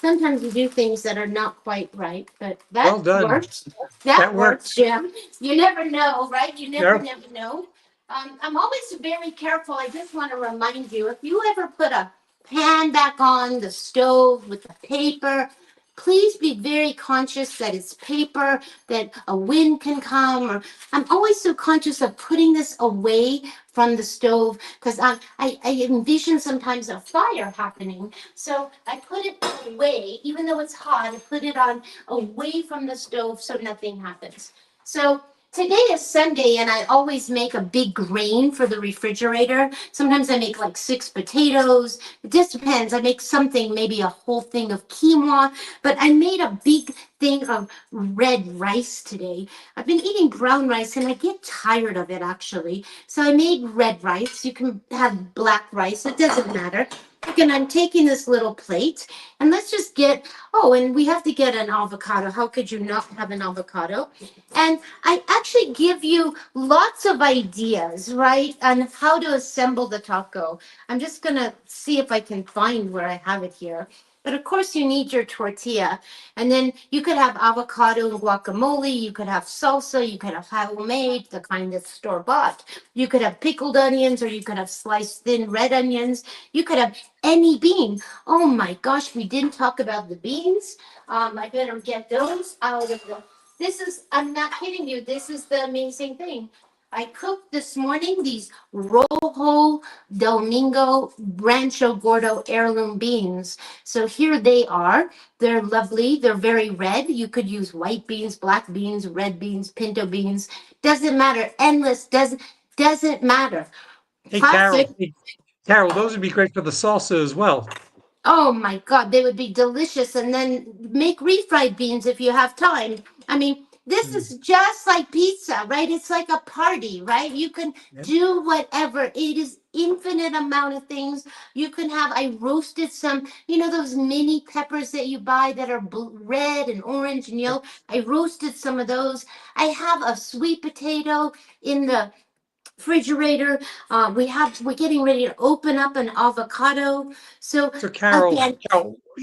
sometimes you do things that are not quite right, but Well that done. worked. That That works, worked. Jim. You never know, right? You never, Yep. never know. I'm always very careful. I just want to remind you, if you ever put a pan back on the stove with the paper, please be very conscious that it's paper, that a wind can come. Or I'm always so conscious of putting this away from the stove because I envision sometimes a fire happening. So I put it away, even though it's hot, I put it on away from the stove so nothing happens. So today is Sunday, and I always make a big grain for the refrigerator. Sometimes I make like 6 potatoes. It just depends. I make something, maybe a whole thing of quinoa, but I made a big thing of red rice today. I've been eating brown rice and I get tired of it actually. So I made red rice. You can have black rice, it doesn't matter. And I'm taking this little plate and let's just get, oh, and we have to get an avocado. How could you not have an avocado? And I actually give you lots of ideas, right, on how to assemble the taco. I'm just gonna see if I can find where I have it here. But of course, you need your tortilla. And then you could have avocado and guacamole. You could have salsa. You could have homemade, the kind that's store bought. You could have pickled onions, or you could have sliced thin red onions. You could have any bean. Oh my gosh, we didn't talk about the beans. I better get those out of the. I'm not kidding you. This is the amazing thing. I cooked this morning these Rojo Domingo Rancho Gordo heirloom beans. So here they are. They're lovely. They're very red. You could use white beans, black beans, red beans, pinto beans. Doesn't matter. Endless. Doesn't matter. Hey, Classic. Carol, those would be great for the salsa as well. Oh my God, they would be delicious. And then make refried beans if you have time. I mean, this Mm, is just like pizza, right? It's like a party, right? You can yep. do whatever. It is infinite amount of things you can have. I roasted some, those mini peppers that you buy that are red and orange and Yep. yellow. I roasted some of those. I have a sweet potato in the refrigerator. We're getting ready to open up an avocado. So So, Carol, again,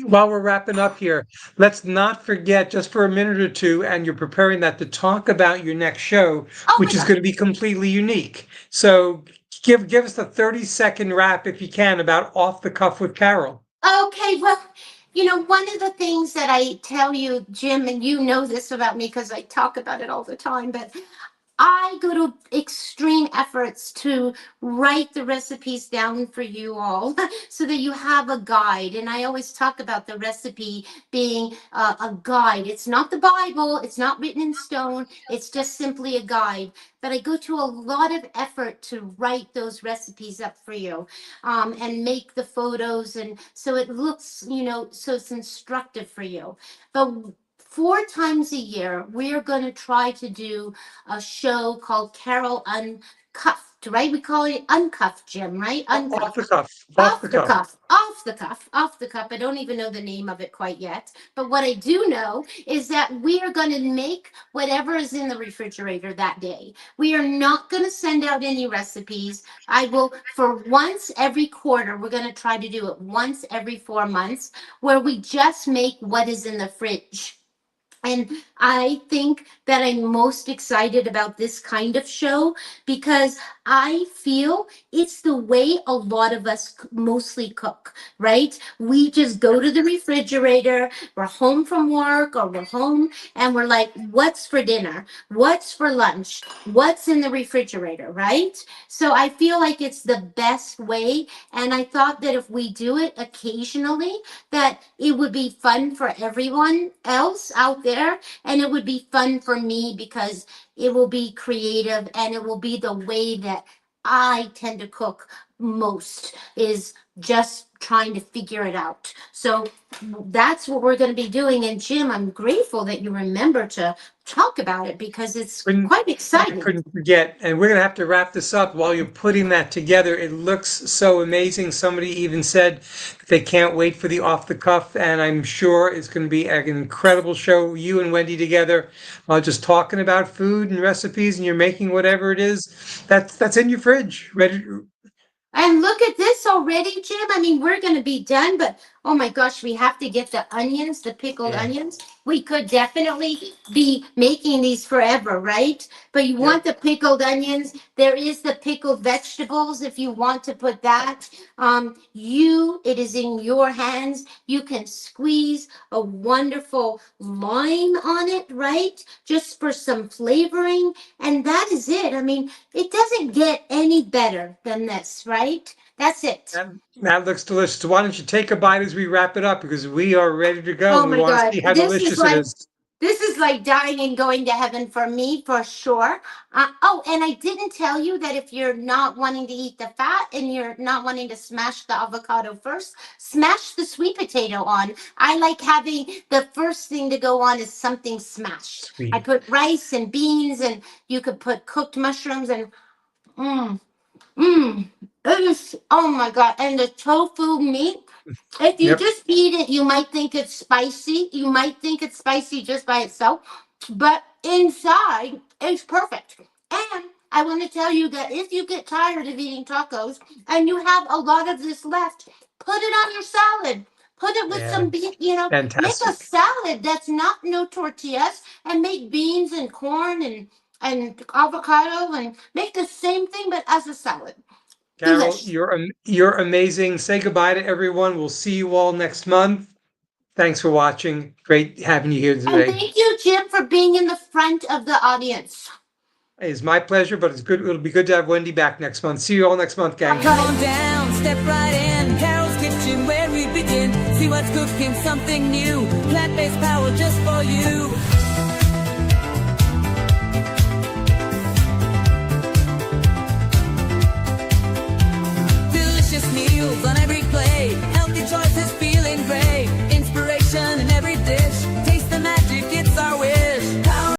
while we're wrapping up here, let's not forget just for a minute or two, and you're preparing that to talk about your next show, oh my which is God. going to be completely unique. So, give us a 30-second wrap if you can about Off the Cuff with Carol. Okay, well, one of the things that I tell you, Jim, and you know this about me because I talk about it all the time, but I go to extreme efforts to write the recipes down for you all so that you have a guide. And I always talk about the recipe being a guide. It's not the Bible, it's not written in stone, it's just simply a guide. But I go to a lot of effort to write those recipes up for you, and make the photos. And so it looks, so it's instructive for you. But 4 times a year, we're going to try to do a show called Carol Uncuffed, right? We call it Uncuffed, Jim, right? Off the Uncuffed. cuff, off the Off the cuff. cuff, off the cuff, off the cuff. I don't even know the name of it quite yet. But what I do know is that we are going to make whatever is in the refrigerator that day. We are not going to send out any recipes. I will, for once every quarter, we're going to try to do it once every 4 months, where we just make what is in the fridge. And I think that I'm most excited about this kind of show because I feel it's the way a lot of us mostly cook, right? We just go to the refrigerator, we're home from work or we're home and we're like, what's for dinner? What's for lunch? What's in the refrigerator, right? So I feel like it's the best way. And I thought that if we do it occasionally, that it would be fun for everyone else out there, and it would be fun for me because it will be creative and it will be the way that I tend to cook most, is just trying to figure it out. So that's what we're going to be doing. And Jim, I'm grateful that you remember to talk about it because it's Couldn't, quite I exciting. couldn't forget. And we're going to have to wrap this up while you're putting that together. It looks so amazing. Somebody even said they can't wait for the off the cuff. And I'm sure it's going to be an incredible show. You and Wendy together, just talking about food and recipes, and you're making whatever it is that's in your fridge, ready. And look at this already, Jim. I mean, we're going to be done, but oh my gosh, we have to get the onions, the pickled Yeah. onions. We could definitely be making these forever, right? But you Yep. want the pickled onions. There is the pickled vegetables if you want to put that. It is in your hands. You can squeeze a wonderful lime on it, right? Just for some flavoring. And that is it. I mean, it doesn't get any better than this, right? That's it. That looks delicious. So why don't you take a bite as we wrap it up because we are ready to go Oh and we my want to God. see how delicious it is. This is like dying and going to heaven for me for sure. Oh, and I didn't tell you that if you're not wanting to eat the fat and you're not wanting to smash the avocado first, smash the sweet potato on. I like having the first thing to go on is something smashed. I Sweet. put rice and beans, and you could put cooked mushrooms and mm, mm, it is, oh my God. And the tofu meat, if you Yep. just eat it, you might think it's spicy. You might think it's spicy just by itself, but inside it's perfect. And I want to tell you that if you get tired of eating tacos and you have a lot of this left, put it on your salad. Put it with Yeah. some bean, make a Fantastic. salad that's not no tortillas, and make beans and corn and avocado and make the same thing but as a salad. Carol, Delish. you're amazing. Say goodbye to everyone. We'll see you all next month. Thanks for watching. Great having you here And today. thank you, Jim, for being in the front of the audience. is my pleasure, but it'll be good to have Wendy back next month. See you all next month, gang. Come on down, step right in. Carol's Kitchen, where we begin. See what's cooking, something new. Plant-based power just for you.